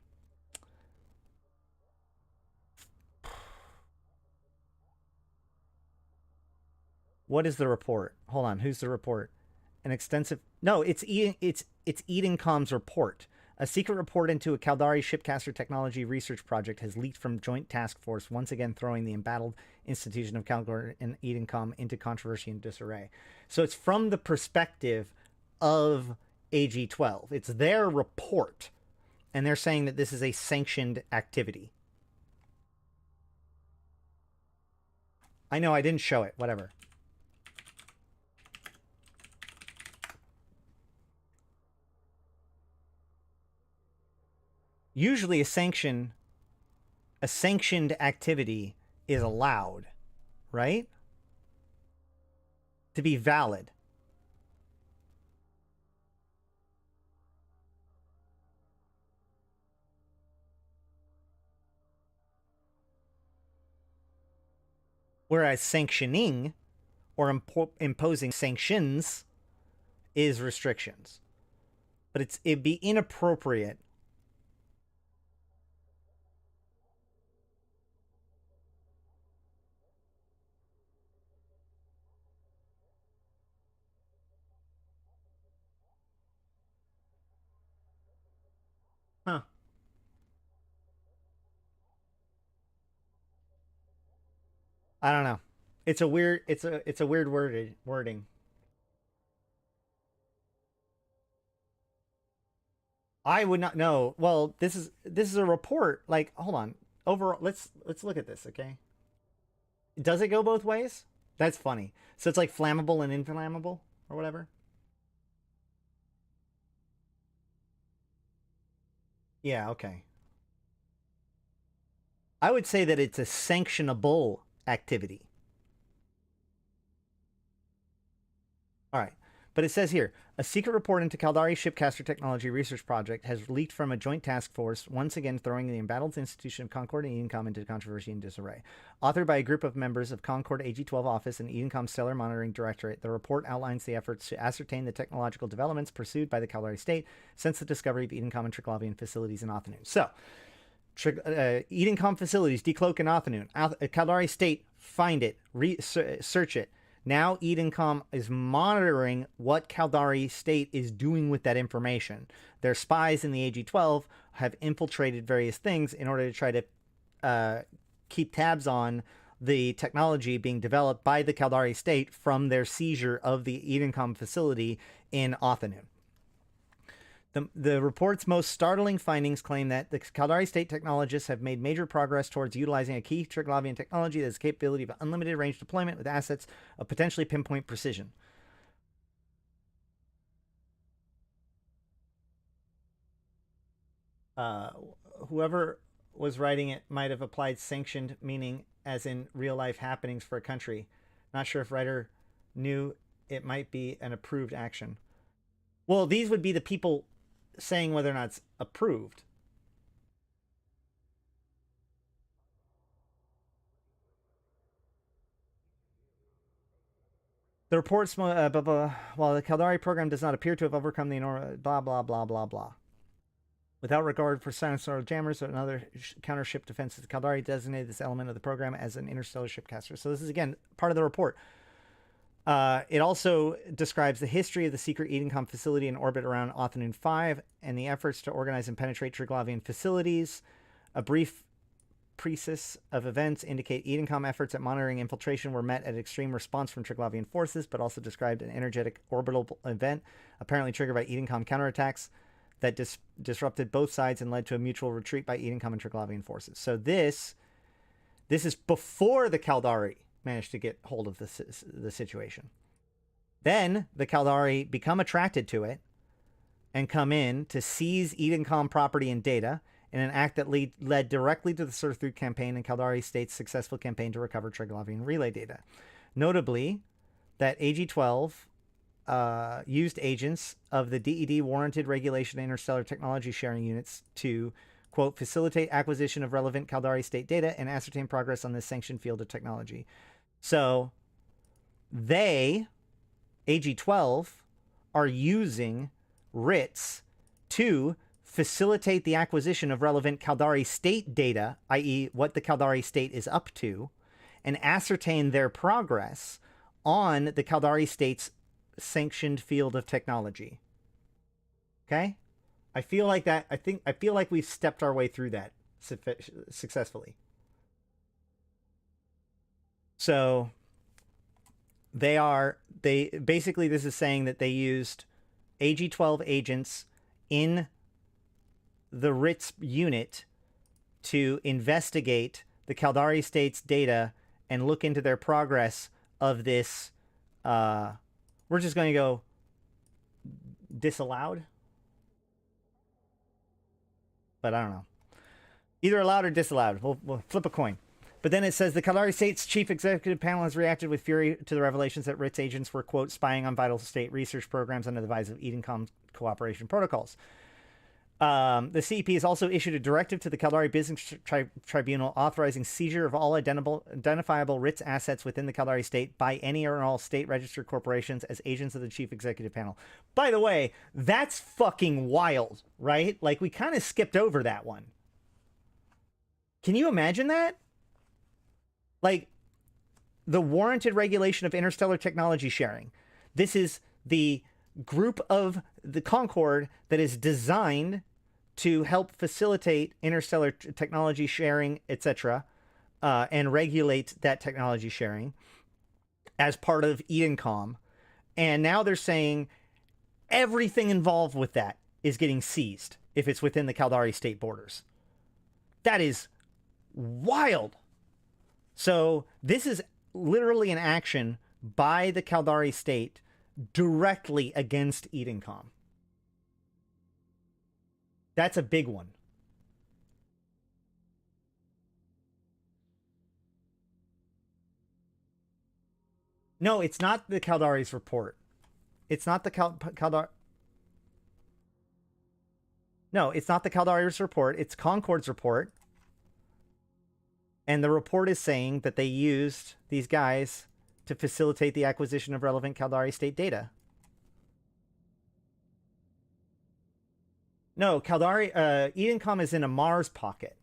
What is the report? Hold on, who's the report? An extensive... No, it's Edencom's report. A secret report into a Caldari Shipcaster technology research project has leaked from Joint Task Force, once again throwing the embattled institution of Caldari and Edencom into controversy and disarray. So it's from the perspective of AG-12. It's their report, and they're saying that this is a sanctioned activity. I know I didn't show it. Whatever. Usually a sanctioned activity is allowed, right? To be valid. Whereas sanctioning or imposing sanctions is restrictions. But it'd be inappropriate. Huh. I don't know. It's a weird wording. I would not know. Well, this is a report. Like, hold on. Overall, let's look at this, okay? Does it go both ways? That's funny. So it's like flammable and inflammable or whatever. Yeah, okay. I would say that it's a sanctionable activity. All right. But it says here, a secret report into Caldari's Shipcaster technology research project has leaked from a joint task force, once again throwing the embattled institution of Concord and Edencom into controversy and disarray. Authored by a group of members of Concord AG-12 office and Edencom Stellar Monitoring Directorate, the report outlines the efforts to ascertain the technological developments pursued by the Caldari state since the discovery of Edencom and Triglavian facilities in Othanoon. So, Edencom facilities, decloak in Othanoon. Caldari state, find it, search it. Now Edencom is monitoring what Caldari state is doing with that information. Their spies in the AG-12 have infiltrated various things in order to try to keep tabs on the technology being developed by the Caldari state from their seizure of the Edencom facility in Othanoon. The report's most startling findings claim that the Caldari state technologists have made major progress towards utilizing a key Triglavian technology that has capability of unlimited range deployment with assets of potentially pinpoint precision. Whoever was writing it might have applied sanctioned meaning as in real life happenings for a country. Not sure if writer knew it might be an approved action. Well, these would be the people saying whether or not it's approved. The reports, while the Caldari program does not appear to have overcome the enormous blah, blah, blah, blah, blah. Without regard for silencer jammers and other counter-ship defenses, Caldari designated this element of the program as an interstellar shipcaster. So this is, again, part of the report. It also describes the history of the secret Edencom facility in orbit around Othanoon 5 and the efforts to organize and penetrate Triglavian facilities. A brief precis of events indicate Edencom efforts at monitoring infiltration were met at extreme response from Triglavian forces, but also described an energetic orbital event apparently triggered by Edencom counterattacks that disrupted both sides and led to a mutual retreat by Edencom and Triglavian forces. So this is before the Caldari managed to get hold of the situation. Then the Caldari become attracted to it and come in to seize Edencom property and data in an act that led directly to the Surthroot campaign and Caldari State's successful campaign to recover Triglavian relay data. Notably, that AG-12 used agents of the DED warranted regulation interstellar technology sharing units to, quote, facilitate acquisition of relevant Caldari state data and ascertain progress on this sanctioned field of technology. So they, AG-12, are using writs to facilitate the acquisition of relevant Caldari state data, i.e. what the Caldari state is up to, and ascertain their progress on the Caldari state's sanctioned field of technology. Okay? I feel like we've stepped our way through that successfully. So basically this is saying that they used AG-12 agents in the RITS unit to investigate the Caldari state's data and look into their progress of this. We're just going to go disallowed. But I don't know. Either allowed or disallowed. We'll flip a coin. But then it says the Caldari State's chief executive panel has reacted with fury to the revelations that RITS agents were, quote, spying on vital state research programs under the guise of Edencom cooperation protocols. The CEP has also issued a directive to the Caldari Business Tribunal authorizing seizure of all identifiable RITS assets within the Caldari state by any or all state-registered corporations as agents of the chief executive panel. By the way, that's fucking wild, right? Like, we kind of skipped over that one. Can you imagine that? Like, the warranted regulation of interstellar technology sharing. This is the group of the Concord that is designed to help facilitate interstellar technology sharing, etc., and regulate that technology sharing as part of Edencom. And now they're saying everything involved with that is getting seized. if it's within the Caldari state borders. That is wild. So this is literally an action by the Caldari state directly against Edencom. That's a big one. No, it's not the Caldari's report. It's not the Caldari. No, it's not the Caldari's report. It's Concord's report. And the report is saying that they used these guys to facilitate the acquisition of relevant Caldari state data. No, Caldari, Edencom is in a Mars pocket.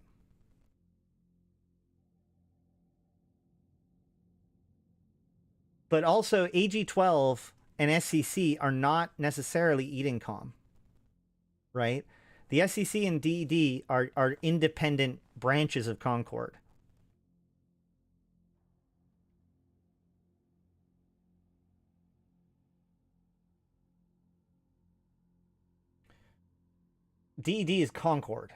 But also AG12 and SCC are not necessarily Edencom, right? The SCC and DED are independent branches of Concord. DED is Concord.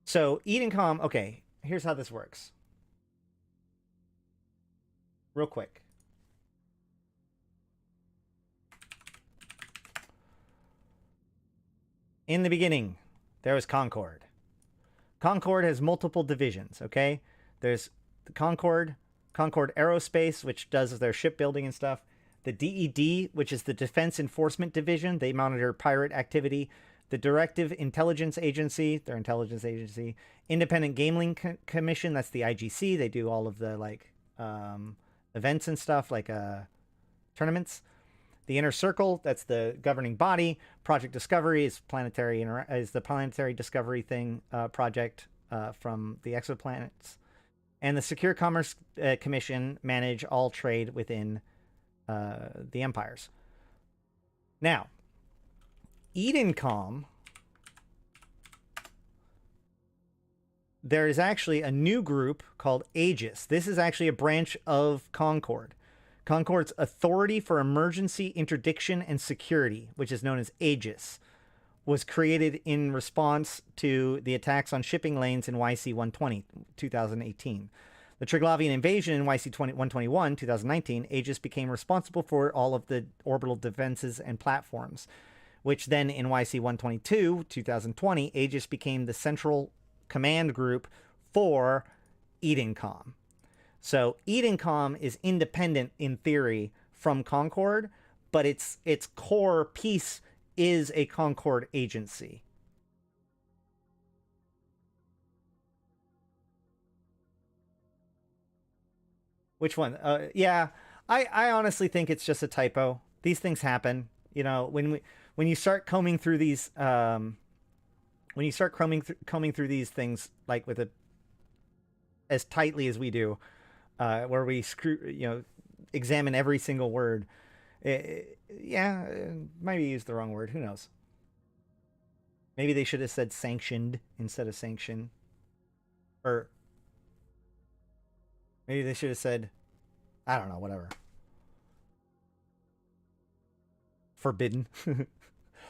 So Edencom, okay, here's how this works. Real quick. In the beginning, there was Concord. Concord has multiple divisions, okay? There's the Concord Aerospace, which does their shipbuilding and stuff. The DED, which is the Defense Enforcement Division. They monitor pirate activity. The Directive Intelligence Agency, their intelligence agency. Independent Gambling Commission, that's the IGC. They do all of the, like, events and stuff, like tournaments. The Inner Circle, that's the governing body. Project Discovery is the planetary discovery thing project from the exoplanets. And the Secure Commerce Commission manage all trade within the empires. Now, Edencom, there is actually a new group called Aegis. This is actually a branch of Concord. Concord's Authority for Emergency Interdiction and Security, which is known as Aegis, was created in response to the attacks on shipping lanes in YC-120, 2018. The Triglavian invasion in YC-121, 2019, Aegis became responsible for all of the orbital defenses and platforms, which then in YC-122, 2020, Aegis became the central command group for Edencom. So Edencom is independent in theory from Concord, but its core piece is a Concord agency. Which one? Yeah, I honestly think it's just a typo. These things happen. You know, when you start combing through these, when you start combing through these things like with as tightly as we do, where we examine every single word. Yeah, maybe used the wrong word. Who knows? Maybe they should have said sanctioned instead of sanction. Or maybe they should have said, I don't know, whatever. Forbidden.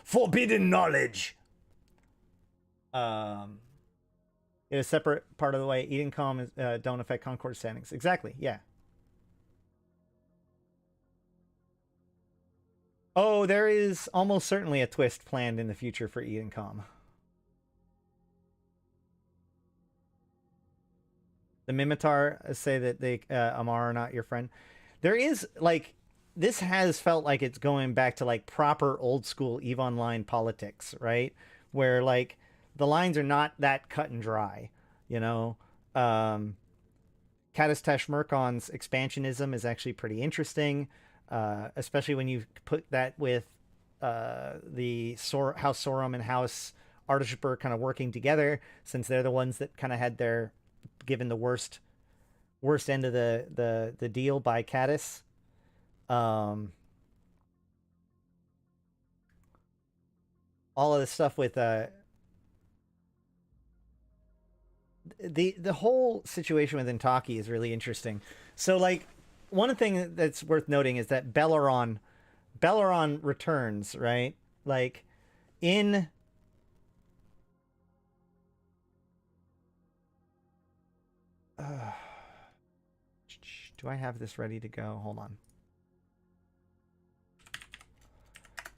Forbidden knowledge. In a separate part of the way, Edencom don't affect Concord standings. Exactly, yeah. Oh, there is almost certainly a twist planned in the future for Edencom. The Mimitar say that they Amar are not your friend. There is, like, this has felt like it's going back to, like, proper old school EVE Online politics, right? Where, like, the lines are not that cut and dry, you know? Katastesh Murkon's expansionism is actually pretty interesting, especially when you put that with House Sorum and House Artichoper kind of working together, since they're the ones that kind of had their given the worst end of the deal by Caddis. All of the stuff with the whole situation with Intaki is really interesting. So, like, one thing that's worth noting is that Belleron returns, right? Like, in Do I have this ready to go? Hold on.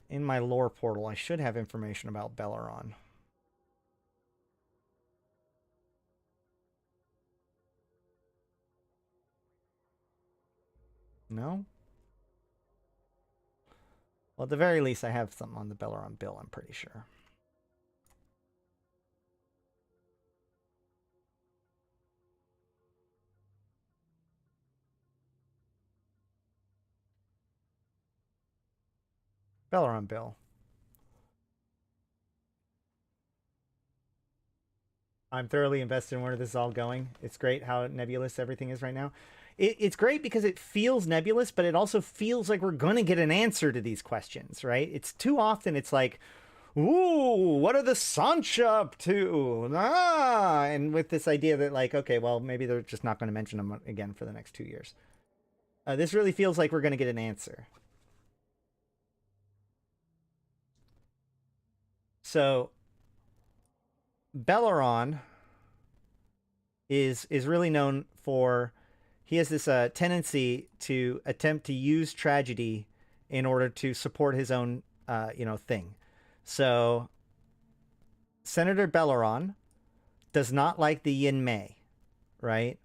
In my lore portal, I should have information about Belleron. No? Well, at the very least, I have something on the Belleron bill, I'm pretty sure. Belleron bill. I'm thoroughly invested in where this is all going. It's great how nebulous everything is right now. It's great because it feels nebulous, but it also feels like we're going to get an answer to these questions, right? It's too often it's like, ooh, what are the Sancha up to? Ah, and with this idea that like, okay, well, maybe they're just not going to mention them again for the next 2 years. This really feels like we're going to get an answer. So Belleron is really known for, he has this tendency to attempt to use tragedy in order to support his own thing. So Senator Belleron does not like the Yin Mei, right?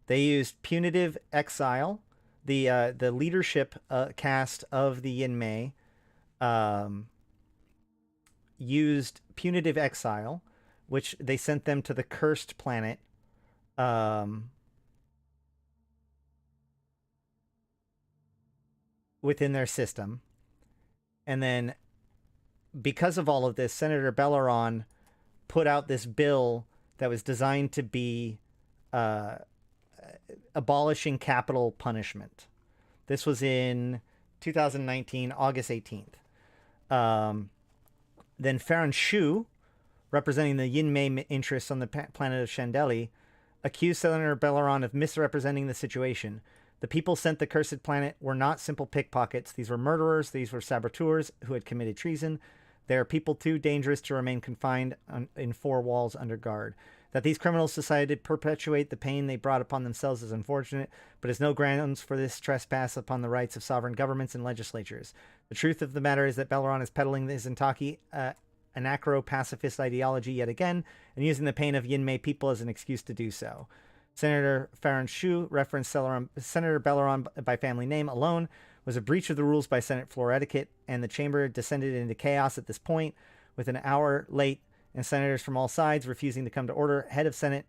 They used punitive exile. The leadership cast of the Yin Mei used punitive exile, which they sent them to the cursed planet. Within their system. And then because of all of this, Senator Belleron put out this bill that was designed to be abolishing capital punishment. This was in 2019, August 18th. Then Farron Shu, representing the Yin Mei interests on the planet of Chandeli, accused Senator Belleron of misrepresenting the situation. The people sent the cursed planet were not simple pickpockets. These were murderers. These were saboteurs who had committed treason. They are people too dangerous to remain confined in 4 walls under guard. That these criminals decided to perpetuate the pain they brought upon themselves is unfortunate, but is no grounds for this trespass upon the rights of sovereign governments and legislatures. The truth of the matter is that Belleron is peddling the Zentaki anacro-pacifist ideology yet again, and using the pain of Yin Mei people as an excuse to do so. Senator Farron Shu referenced Senator Belleron by family name alone was a breach of the rules by Senate floor etiquette, and the chamber descended into chaos at this point, with an hour late and senators from all sides refusing to come to order. Head of Senate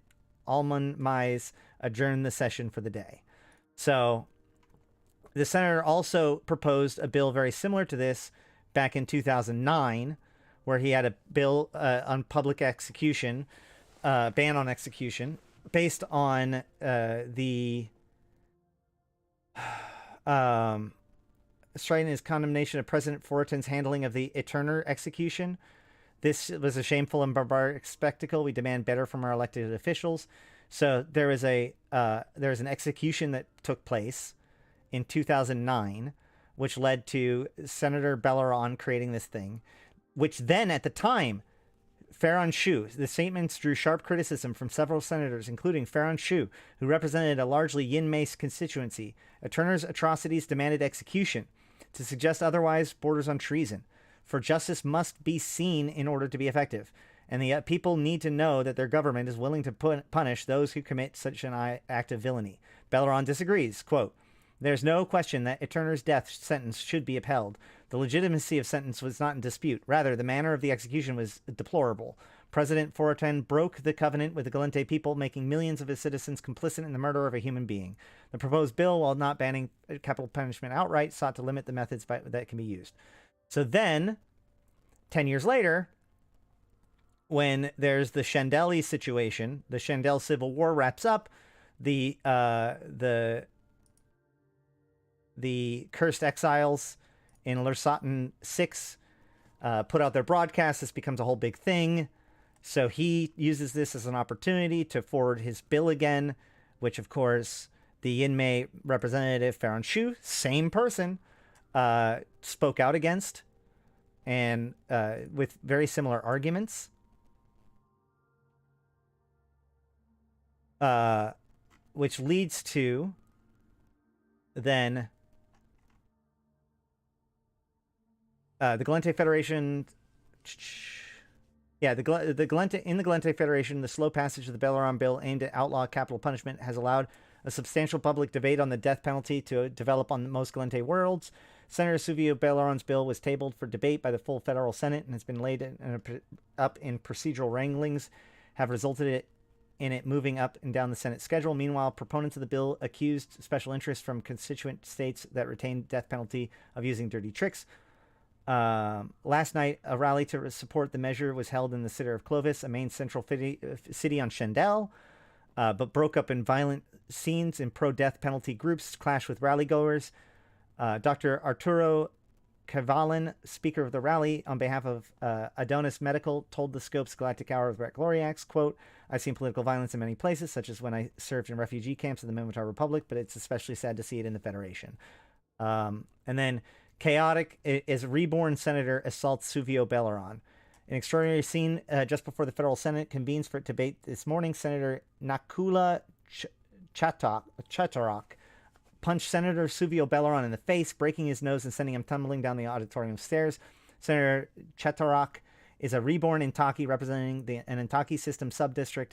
Almon Mize adjourned the session for the day. So the senator also proposed a bill very similar to this back in 2009, where he had a bill on public execution, ban on execution, based on striking his condemnation of President Fortin's handling of the Eterner execution. This was a shameful and barbaric spectacle. We demand better from our elected officials. So there was an execution that took place in 2009, which led to Senator Belleron creating this thing, which then at the time, Farron Shu, the statements drew sharp criticism from several senators, including Farron Shu, who represented a largely Yin Mei constituency. Eterner's atrocities demanded execution. To suggest otherwise borders on treason. For justice must be seen in order to be effective, and the people need to know that their government is willing to punish those who commit such an act of villainy. Belleron disagrees. Quote, "There's no question that Eterner's death sentence should be upheld. The legitimacy of sentence was not in dispute. Rather, the manner of the execution was deplorable. President Fortin broke the covenant with the Gallente people, making millions of his citizens complicit in the murder of a human being. The proposed bill, while not banning capital punishment outright, sought to limit the methods that can be used." So then, 10 years later, when there's the Chandeli situation, the Chandel Civil War wraps up, the Cursed Exiles in Lersatin 6 put out their broadcast. This becomes a whole big thing. So he uses this as an opportunity to forward his bill again, which, of course, the Yinmei representative, Farron Shu, same person, spoke out against, and with very similar arguments. which leads to then the Gallente Federation. Yeah, the Gallente in the Gallente Federation, the slow passage of the Belleron Bill aimed at outlaw capital punishment has allowed a substantial public debate on the death penalty to develop on most Gallente worlds. Senator Suvio Belleron's bill was tabled for debate by the full federal Senate and has been laid up in procedural wranglings, have resulted in it moving up and down the Senate schedule. Meanwhile, proponents of the bill accused special interests from constituent states that retain death penalty of using dirty tricks. Last night, a rally to support the measure was held in the city of Clovis, a main central city on Shandell, but broke up in violent scenes in pro-death penalty groups, clashed with rally-goers. Dr. Arturo Cavalin, speaker of the rally on behalf of Adonis Medical, told the Scope's Galactic Hour of Brett Gloriax, quote, "I've seen political violence in many places, such as when I served in refugee camps in the Minotaur Republic, but it's especially sad to see it in the Federation." And then chaotic is reborn Senator assaults Suvio Belleron. An extraordinary scene just before the federal Senate convenes for debate this morning. Senator Nakula Chatarok punched Senator Suvio Belleron in the face, breaking his nose and sending him tumbling down the auditorium stairs. Senator Chatarok is a reborn Intaki representing an Intaki system subdistrict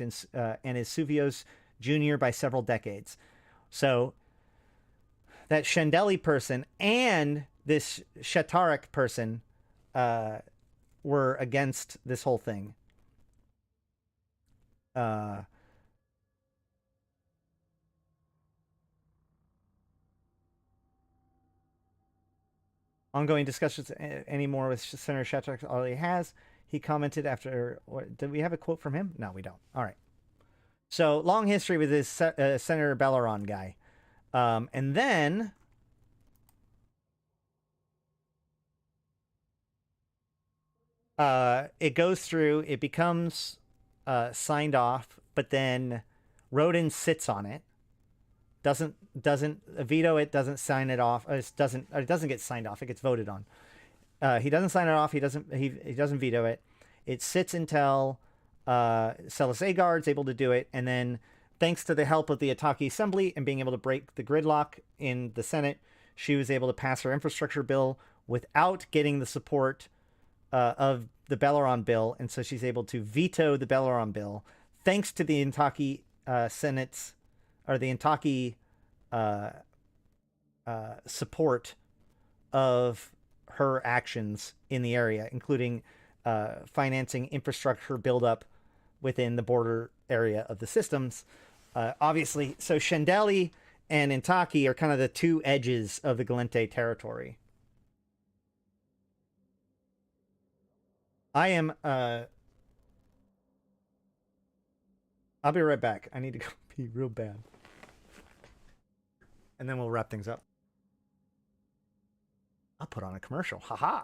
and is Suvio's junior by several decades. So that Shandeli person and this Chatarok person were against this whole thing. Ongoing discussions anymore with Senator Shadrach already has. He commented after. Did we have a quote from him? No, we don't. All right. So long history with this Senator Belleron guy, and then it goes through. It becomes signed off, but then Rodin sits on it. Doesn't veto it, doesn't sign it off. It doesn't get signed off. It gets voted on. He doesn't sign it off. He doesn't veto it. It sits until Celis Agard's able to do it, and then thanks to the help of the Ataki Assembly and being able to break the gridlock in the Senate, she was able to pass her infrastructure bill without getting the support of the Belleron bill, and so she's able to veto the Belleron bill thanks to the Intaki Senate's or the Intaki support of her actions in the area, including financing infrastructure buildup within the border area of the systems. Obviously, so Shandeli and Intaki are kind of the two edges of the Gallente territory. I am... I'll be right back. I need to go pee real bad. And then we'll wrap things up. I'll put on a commercial. Haha.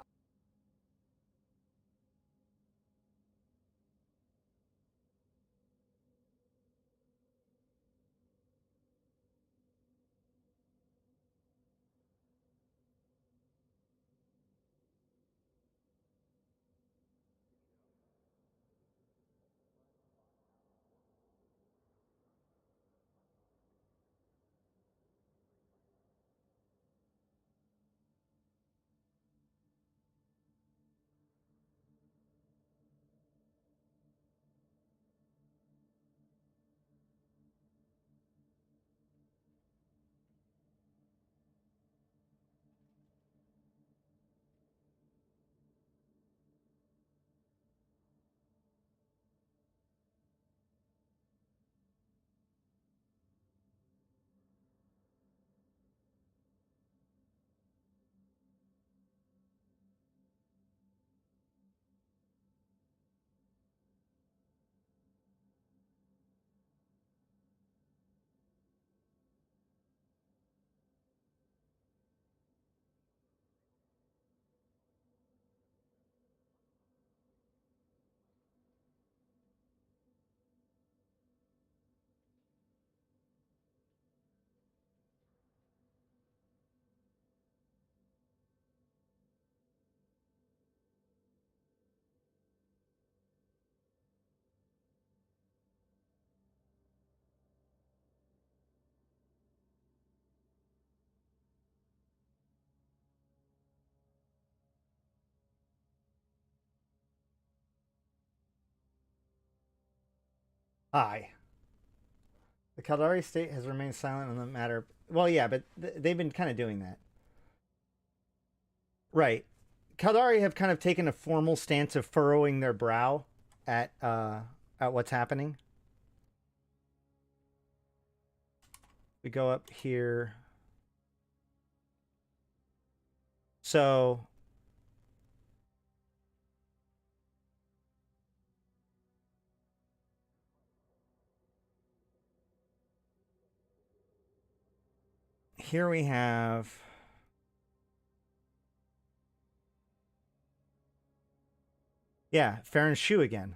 Aye. The Caldari state has remained silent on the matter. Well, yeah, but they've been kind of doing that. Right. Caldari have kind of taken a formal stance of furrowing their brow at what's happening. We go up here. So here we have Farron Shu again.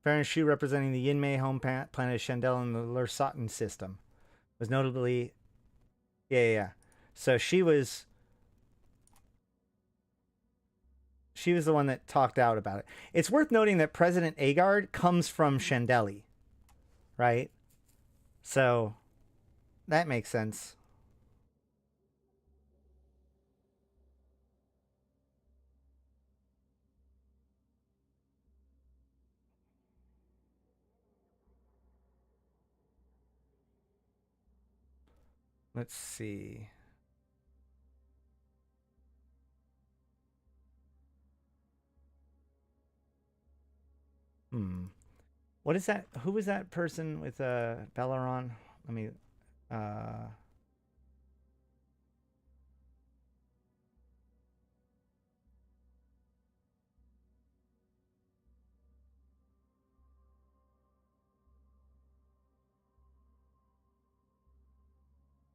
Farron Shu representing the Yinmei home planet Shandel in the Lursatin system. Was notably yeah. So she was the one that talked out about it. It's worth noting that President Agard comes from Shandeli, right? So that makes sense. Let's see. What is that? Who was that person with Belleron? Let me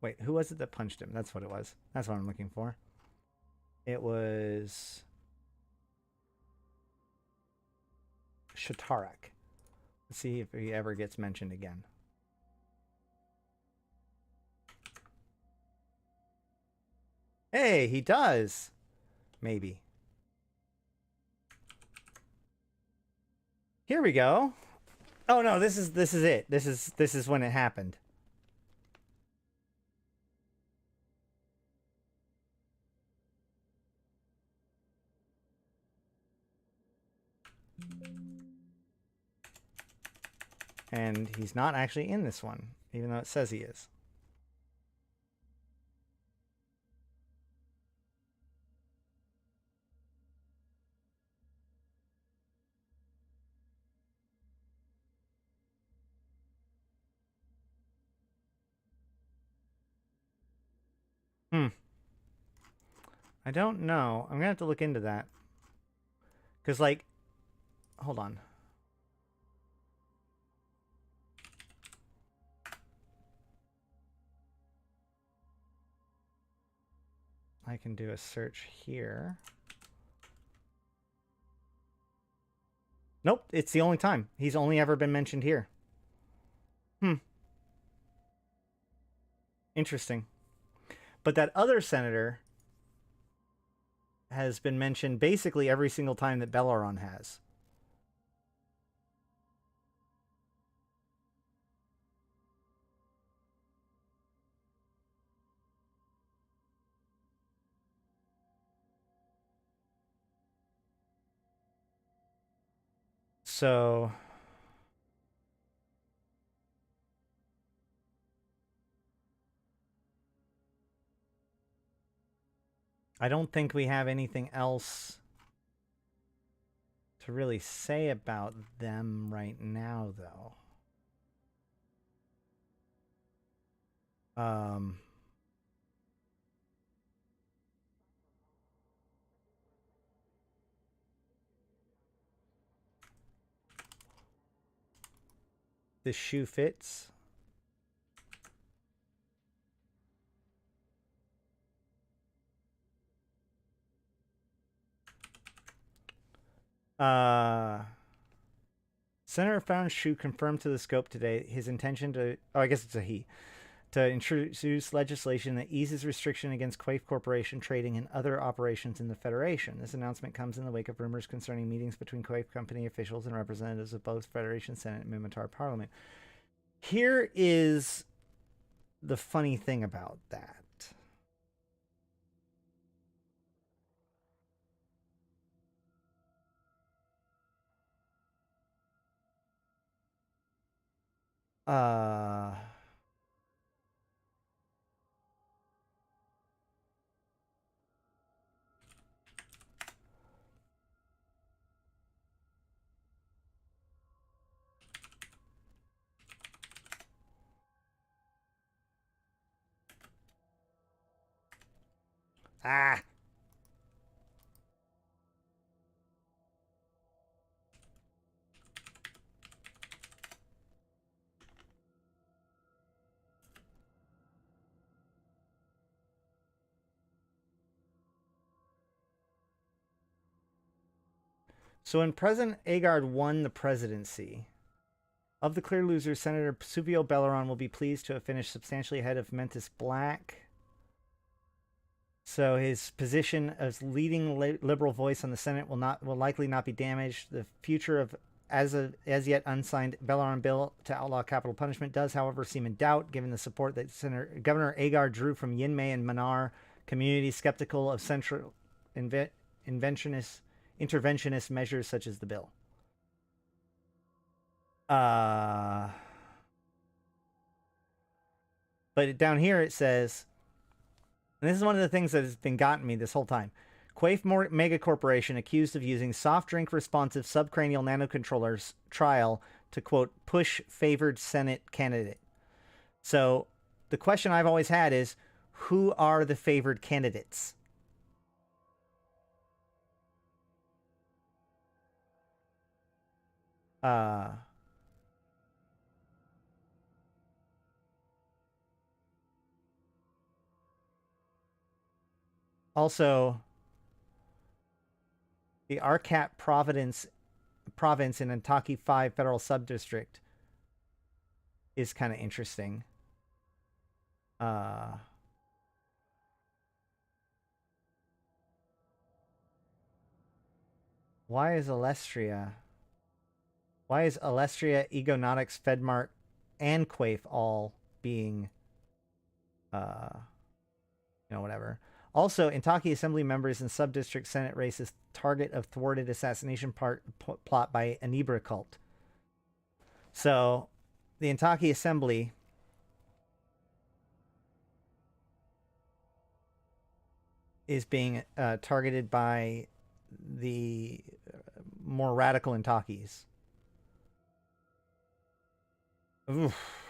wait, who was it that punched him? That's what it was. That's what I'm looking for. It was Shatarak. Let's see if he ever gets mentioned again. Hey, he does. Maybe. Here we go. Oh no, this is it. This is when it happened. And he's not actually in this one, even though it says he is. I don't know. I'm gonna have to look into that. Because, like, hold on. I can do a search here. Nope, it's the only time. He's only ever been mentioned here. Interesting. But that other senator has been mentioned basically every single time that Belleron has. So I don't think we have anything else to really say about them right now, though. This shoe fits. Senator Farron Shu confirmed to the scope today his intention to, I guess it's a he, to introduce legislation that eases restriction against Quaife Corporation trading and other operations in the Federation. This announcement comes in the wake of rumors concerning meetings between Quaife Company officials and representatives of both Federation Senate and Minmatar Parliament. Here is the funny thing about that. Uh... Ah! So when President Agard won the presidency, of the clear losers, Senator Suvio Belleron will be pleased to have finished substantially ahead of Mentis Black. So his position as leading liberal voice on the Senate will likely not be damaged. The future of as yet unsigned Belleron bill to outlaw capital punishment does, however, seem in doubt, given the support that Governor Agar drew from Yinmei and Manar communities skeptical of central interventionist measures such as the bill. But down here it says, and this is one of the things that has been gotten me this whole time. Quaif Mega Corporation accused of using soft drink responsive subcranial nanocontrollers trial to, quote, push favored Senate candidate. So the question I've always had is, who are the favored candidates? Also, the Arcat province in Antaki 5 federal subdistrict is kind of interesting. Why is Alestria, Egonautics, Fedmart, and Quaif all being, whatever. Also, Intaki Assembly members in Subdistrict Senate races target of thwarted assassination plot by Anibra cult. So, the Intaki Assembly is being targeted by the more radical Intakis. Oof.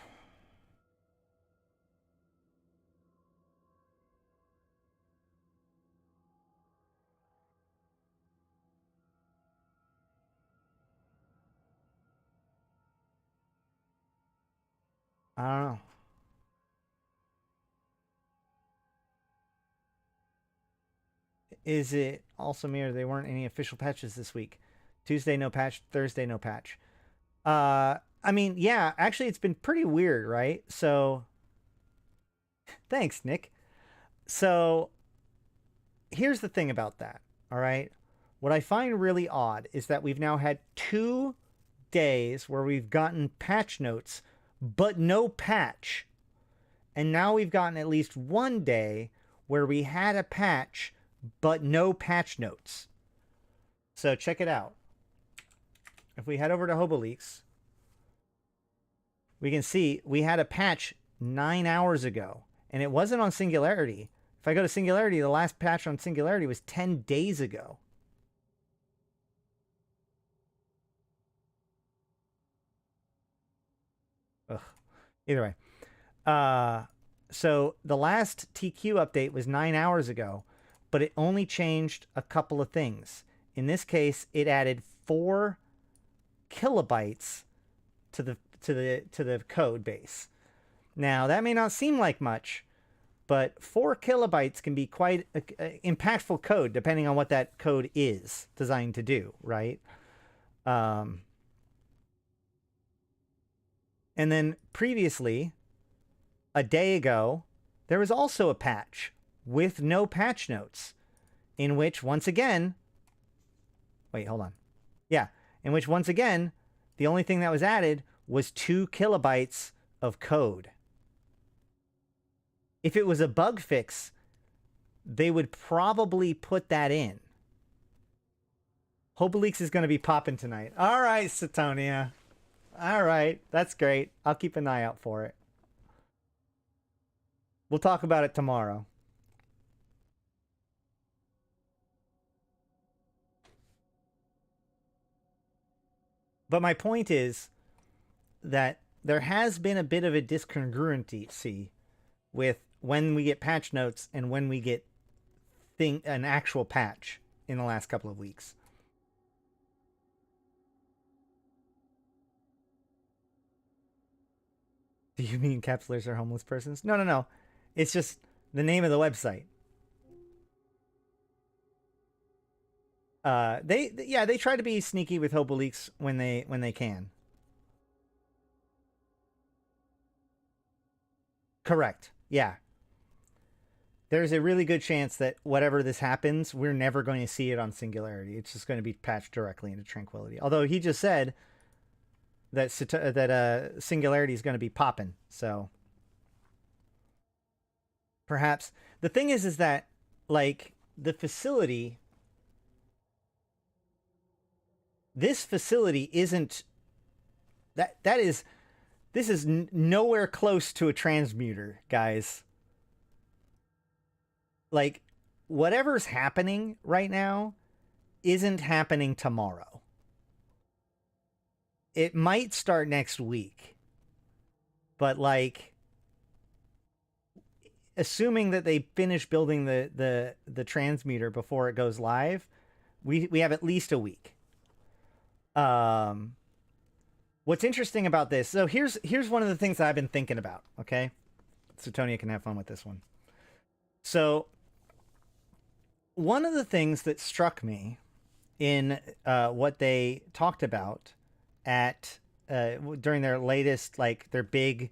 I don't know. Is it also me or there weren't any official patches this week? Tuesday, no patch. Thursday, no patch. I mean, yeah, actually, it's been pretty weird, right? So, thanks, Nick. So, here's the thing about that, all right? What I find really odd is that we've now had 2 days where we've gotten patch notes, but no patch. And now we've gotten at least 1 day where we had a patch, but no patch notes. So check it out. If we head over to HoboLeaks, we can see we had a patch 9 hours ago, and it wasn't on Singularity. If I go to Singularity, the last patch on Singularity was 10 days ago. Ugh. Either way. So the last TQ update was 9 hours ago, but it only changed a couple of things. In this case, it added 4 kilobytes to the code base. Now, that may not seem like much, but 4 kilobytes can be quite impactful code, depending on what that code is designed to do, right? And then previously, a day ago, there was also a patch with no patch notes, in which, once again... Wait, hold on. Yeah, in which, once again, the only thing that was added was 2 kilobytes of code. If it was a bug fix, they would probably put that in. HoboLeaks is going to be popping tonight. All right, Satonia. All right, that's great. I'll keep an eye out for it. We'll talk about it tomorrow. But my point is that there has been a bit of a discongruency with when we get patch notes and when we get an actual patch in the last couple of weeks. Do you mean encapsulators are homeless persons? No, no, no. It's just the name of the website. They try to be sneaky with hobo leaks when they can. Correct. Yeah. There's a really good chance that whatever this happens, we're never going to see it on Singularity. It's just going to be patched directly into Tranquility. Although he just said that Singularity is going to be popping, so perhaps the thing is that like the facility, this facility isn't that is this is nowhere close to a transmuter, guys. Like, whatever's happening right now isn't happening tomorrow. It might start next week. But, like, assuming that they finish building the transmuter before it goes live, we have at least a week. What's interesting about this, so here's one of the things that I've been thinking about, okay? So Tonya can have fun with this one. So one of the things that struck me in what they talked about at during their latest, like their big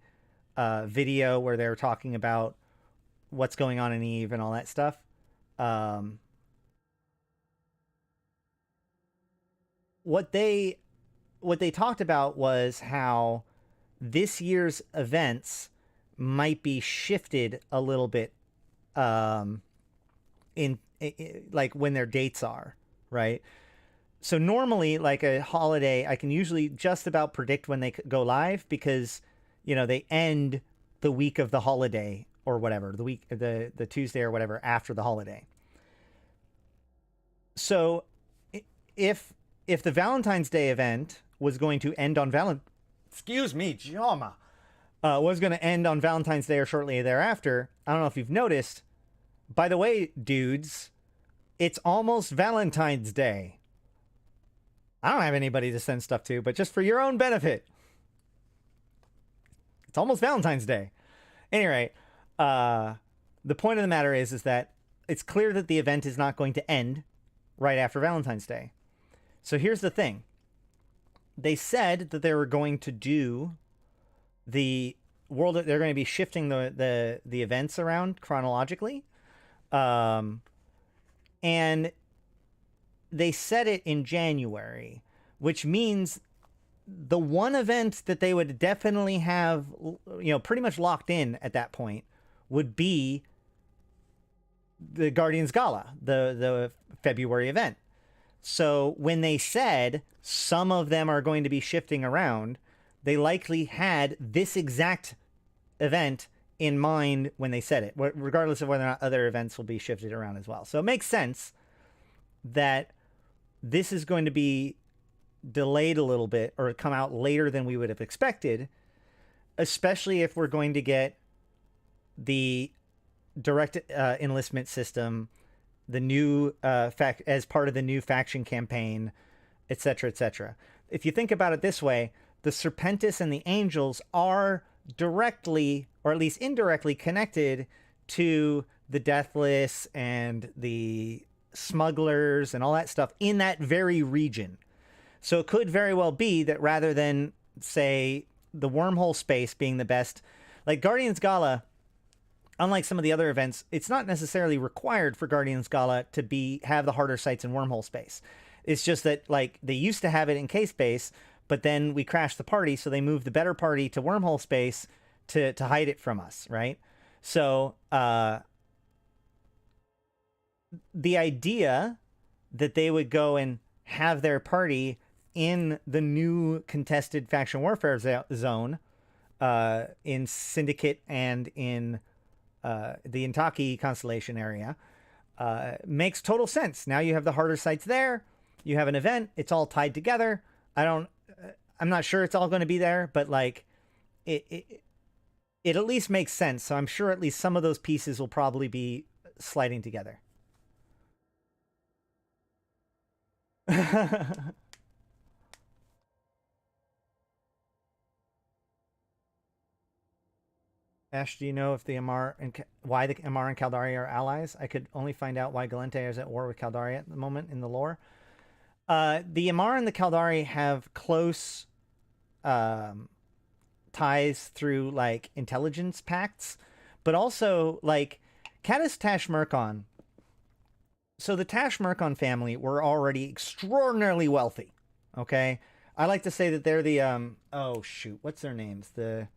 video where they were talking about what's going on in Eve and all that stuff. What they talked about was how this year's events might be shifted a little bit in like when their dates are, right? So normally, like a holiday, I can usually just about predict when they go live because, you know, they end the week of the holiday or whatever, the Tuesday or whatever after the holiday. So if the Valentine's Day event was going to end on excuse me, Joma, was going to end on Valentine's Day or shortly thereafter, I don't know if you've noticed. By the way, dudes, it's almost Valentine's Day. I don't have anybody to send stuff to, but just for your own benefit, it's almost Valentine's Day. Anyway, the point of the matter is that it's clear that the event is not going to end right after Valentine's Day. So here's the thing. They said that they were going to do the world. They're going to be shifting the events around chronologically. And they said it in January, which means the one event that they would definitely have, you know, pretty much locked in at that point would be the Guardians Gala, the February event. So when they said some of them are going to be shifting around, they likely had this exact event in mind when they said it, regardless of whether or not other events will be shifted around as well. So it makes sense that this is going to be delayed a little bit or come out later than we would have expected, especially if we're going to get the direct enlistment system, the new as part of the new faction campaign, etc., etc. If you think about it this way, the Serpentis and the Angels are directly, or at least indirectly, connected to the Deathless and the Smugglers and all that stuff in that very region. So it could very well be that rather than, say, the wormhole space being the best, like Guardians Gala, unlike some of the other events, it's not necessarily required for Guardians Gala to have the harder sites in wormhole space. It's just that, like, they used to have it in K-space, but then we crashed the party, so they moved the better party to wormhole space to hide it from us, right? So the idea that they would go and have their party in the new contested faction warfare zone in Syndicate and in the Intaki constellation area makes total sense. Now you have the harder sites there. You have an event. It's all tied together. I'm not sure it's all going to be there, but like it at least makes sense. So I'm sure at least some of those pieces will probably be sliding together. Ash, do you know if the Amar and why the Amar and Caldari are allies? I could only find out why Gallente is at war with Caldari at the moment in the lore. The Amar and the Caldari have close ties through like intelligence pacts, but also like Caddis Tashmerkon. So the Tashmerkon family were already extraordinarily wealthy. Okay, I like to say that they're the oh shoot, what's their names? The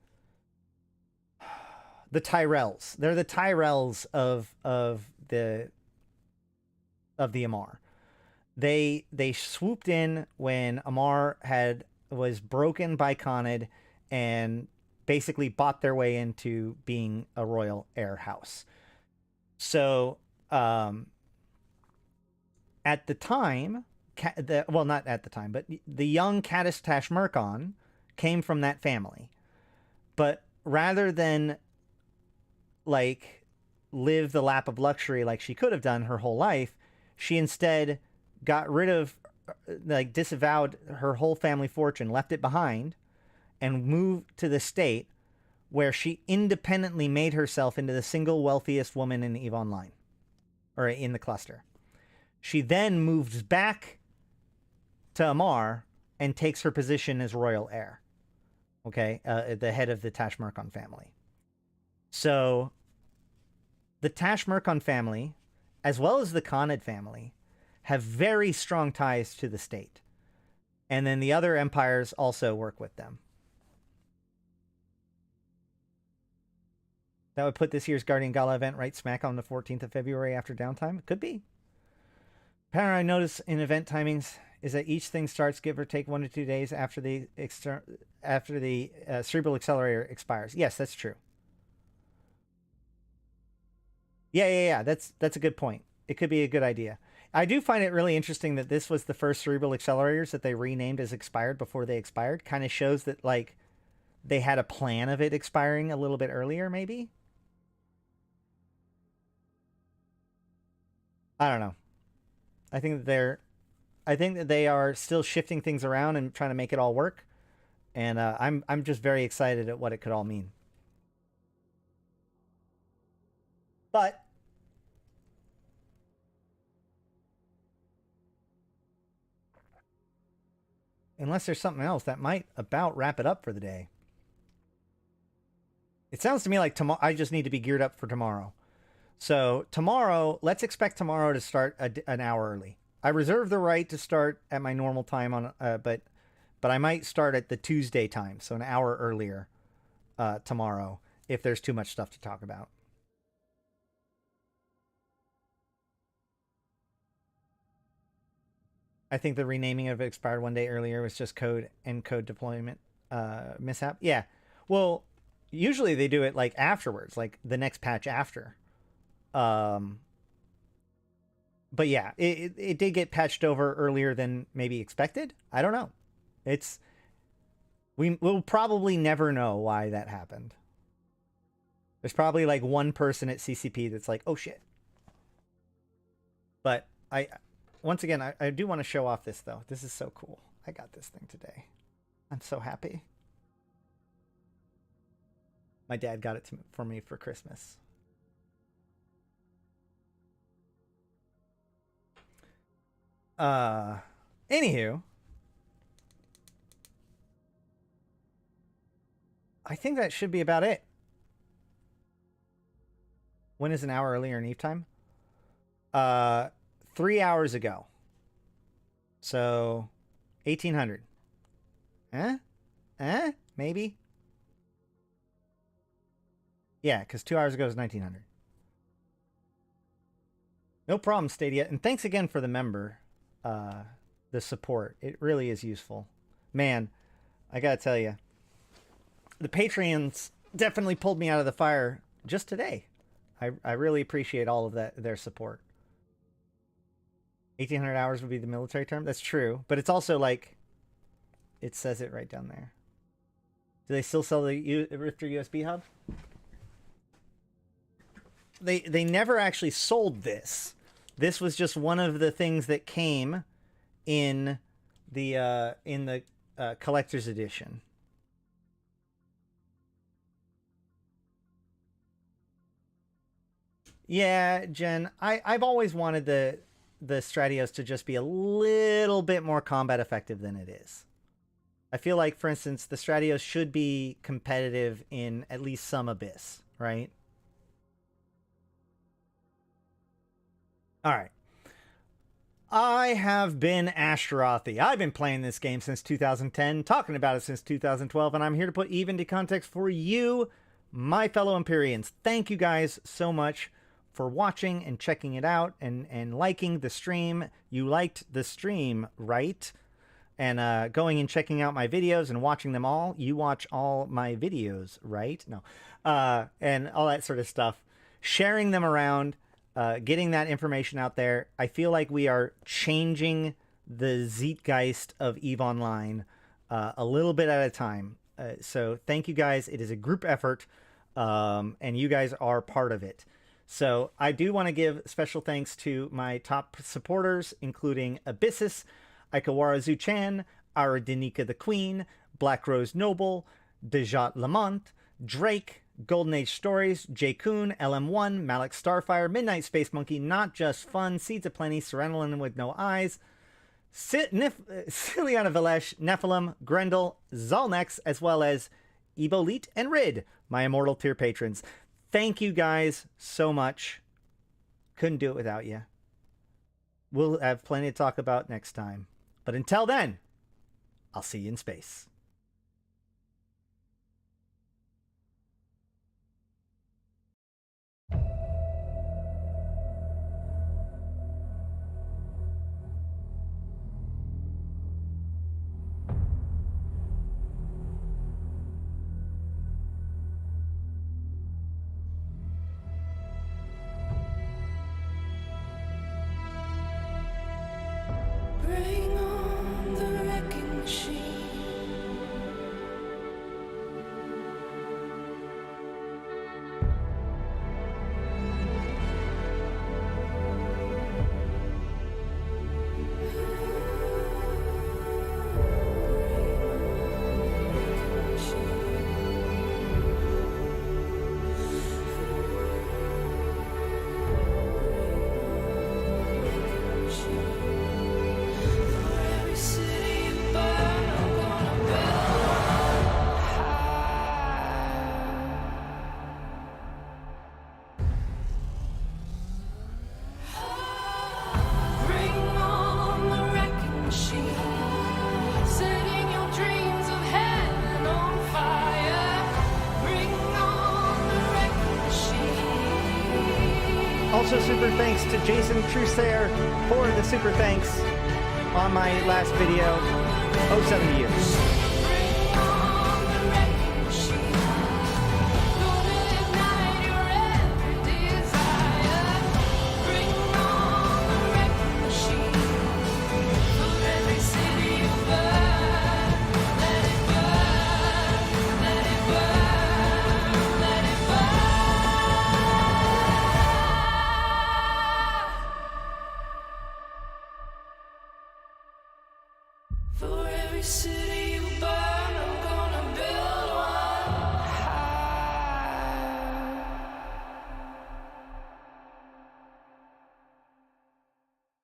Tyrells. They're the Tyrells of the Amar. They swooped in when Amar was broken by Khanid and basically bought their way into being a royal heir house. So at the time, well, not at the time, but the young Caddis Tashmerkon came from that family. But rather than like live the lap of luxury like she could have done her whole life, she instead got rid of, like, disavowed her whole family fortune, left it behind, and moved to the state where she independently made herself into the single wealthiest woman in EVE Online, or in the cluster. She then moves back to Amar and takes her position as royal heir. Okay, the head of the Tashmerkon family. So the Tashmerkon family, as well as the Khanid family, have very strong ties to the state. And then the other empires also work with them. That would put this year's Guardian Gala event right smack on the 14th of February after downtime. Could be. Pattern I notice in event timings is that each thing starts give or take 1 to 2 days after the Cerebral Accelerator expires. Yes, that's true. Yeah. That's a good point. It could be a good idea. I do find it really interesting that this was the first Cerebral Accelerators that they renamed as expired before they expired. Kind of shows that, like, they had a plan of it expiring a little bit earlier, maybe? I don't know. I think that they are still shifting things around and trying to make it all work. And I'm just very excited at what it could all mean. But unless there's something else, that might about wrap it up for the day. It sounds to me like tomorrow I just need to be geared up for tomorrow. So tomorrow, let's expect tomorrow to start an hour early. I reserve the right to start at my normal time on, but I might start at the Tuesday time, so an hour earlier tomorrow if there's too much stuff to talk about. I think the renaming of it expired 1 day earlier was just code and code deployment mishap. Yeah, well, usually they do it like afterwards, like the next patch after. But yeah, it did get patched over earlier than maybe expected. I don't know. We'll probably never know why that happened. There's probably like one person at CCP that's like, oh shit. But once again, I do want to show off this though. This is so cool. I got this thing today. I'm so happy. My dad got it for me for Christmas. Anywho, I think that should be about it. When is an hour earlier in Eve time? 3 hours ago. So 1800. Maybe. Yeah, because 2 hours ago is 1900. No problem, Stadia. And thanks again for the the support. It really is useful. Man, I gotta tell you, the Patreons definitely pulled me out of the fire just today. I really appreciate all of their support. 1,800 hours would be the military term. That's true, but it's also like, it says it right down there. Do they still sell the Rifter USB hub? They never actually sold this. This was just one of the things that came in the collector's edition. Yeah, Jen, I've always wanted the Stratios to just be a little bit more combat effective than it is. I feel like, for instance, the Stratios should be competitive in at least some Abyss, right? All right. I have been Ashtarothi. I've been playing this game since 2010, talking about it since 2012, and I'm here to put Eve into context for you, my fellow Empyreans. Thank you guys so much for watching and checking it out and liking the stream. You liked the stream, right? And going and checking out my videos and watching them all. You watch all my videos, right? No. And all that sort of stuff. Sharing them around. Getting that information out there. I feel like we are changing the zeitgeist of EVE Online a little bit at a time. So thank you guys. It is a group effort, and you guys are part of it. So I do want to give special thanks to my top supporters, including Abyssus, Aikawarazu Chan, Arydanika the Queen, BlackRoseNoble, Dajat Lemmont, Drake, GuldanAgeStories, J. Kuhn, LM1, Malak Starfire, Midnight Space Monkey, Not Just Fun, Seeds of Plenty, Serenolin with No Eyes, Syliana Vel'ash, Nephilim, Grendel, Zaul Nex, as well as Ebo1337 and Rid, my immortal tier patrons. Thank you guys so much. Couldn't do it without you. We'll have plenty to talk about next time. But until then, I'll see you in space. Bring on the wrecking machine. Also, super thanks to Jason Trusair for the super thanks on my last video. 07 years.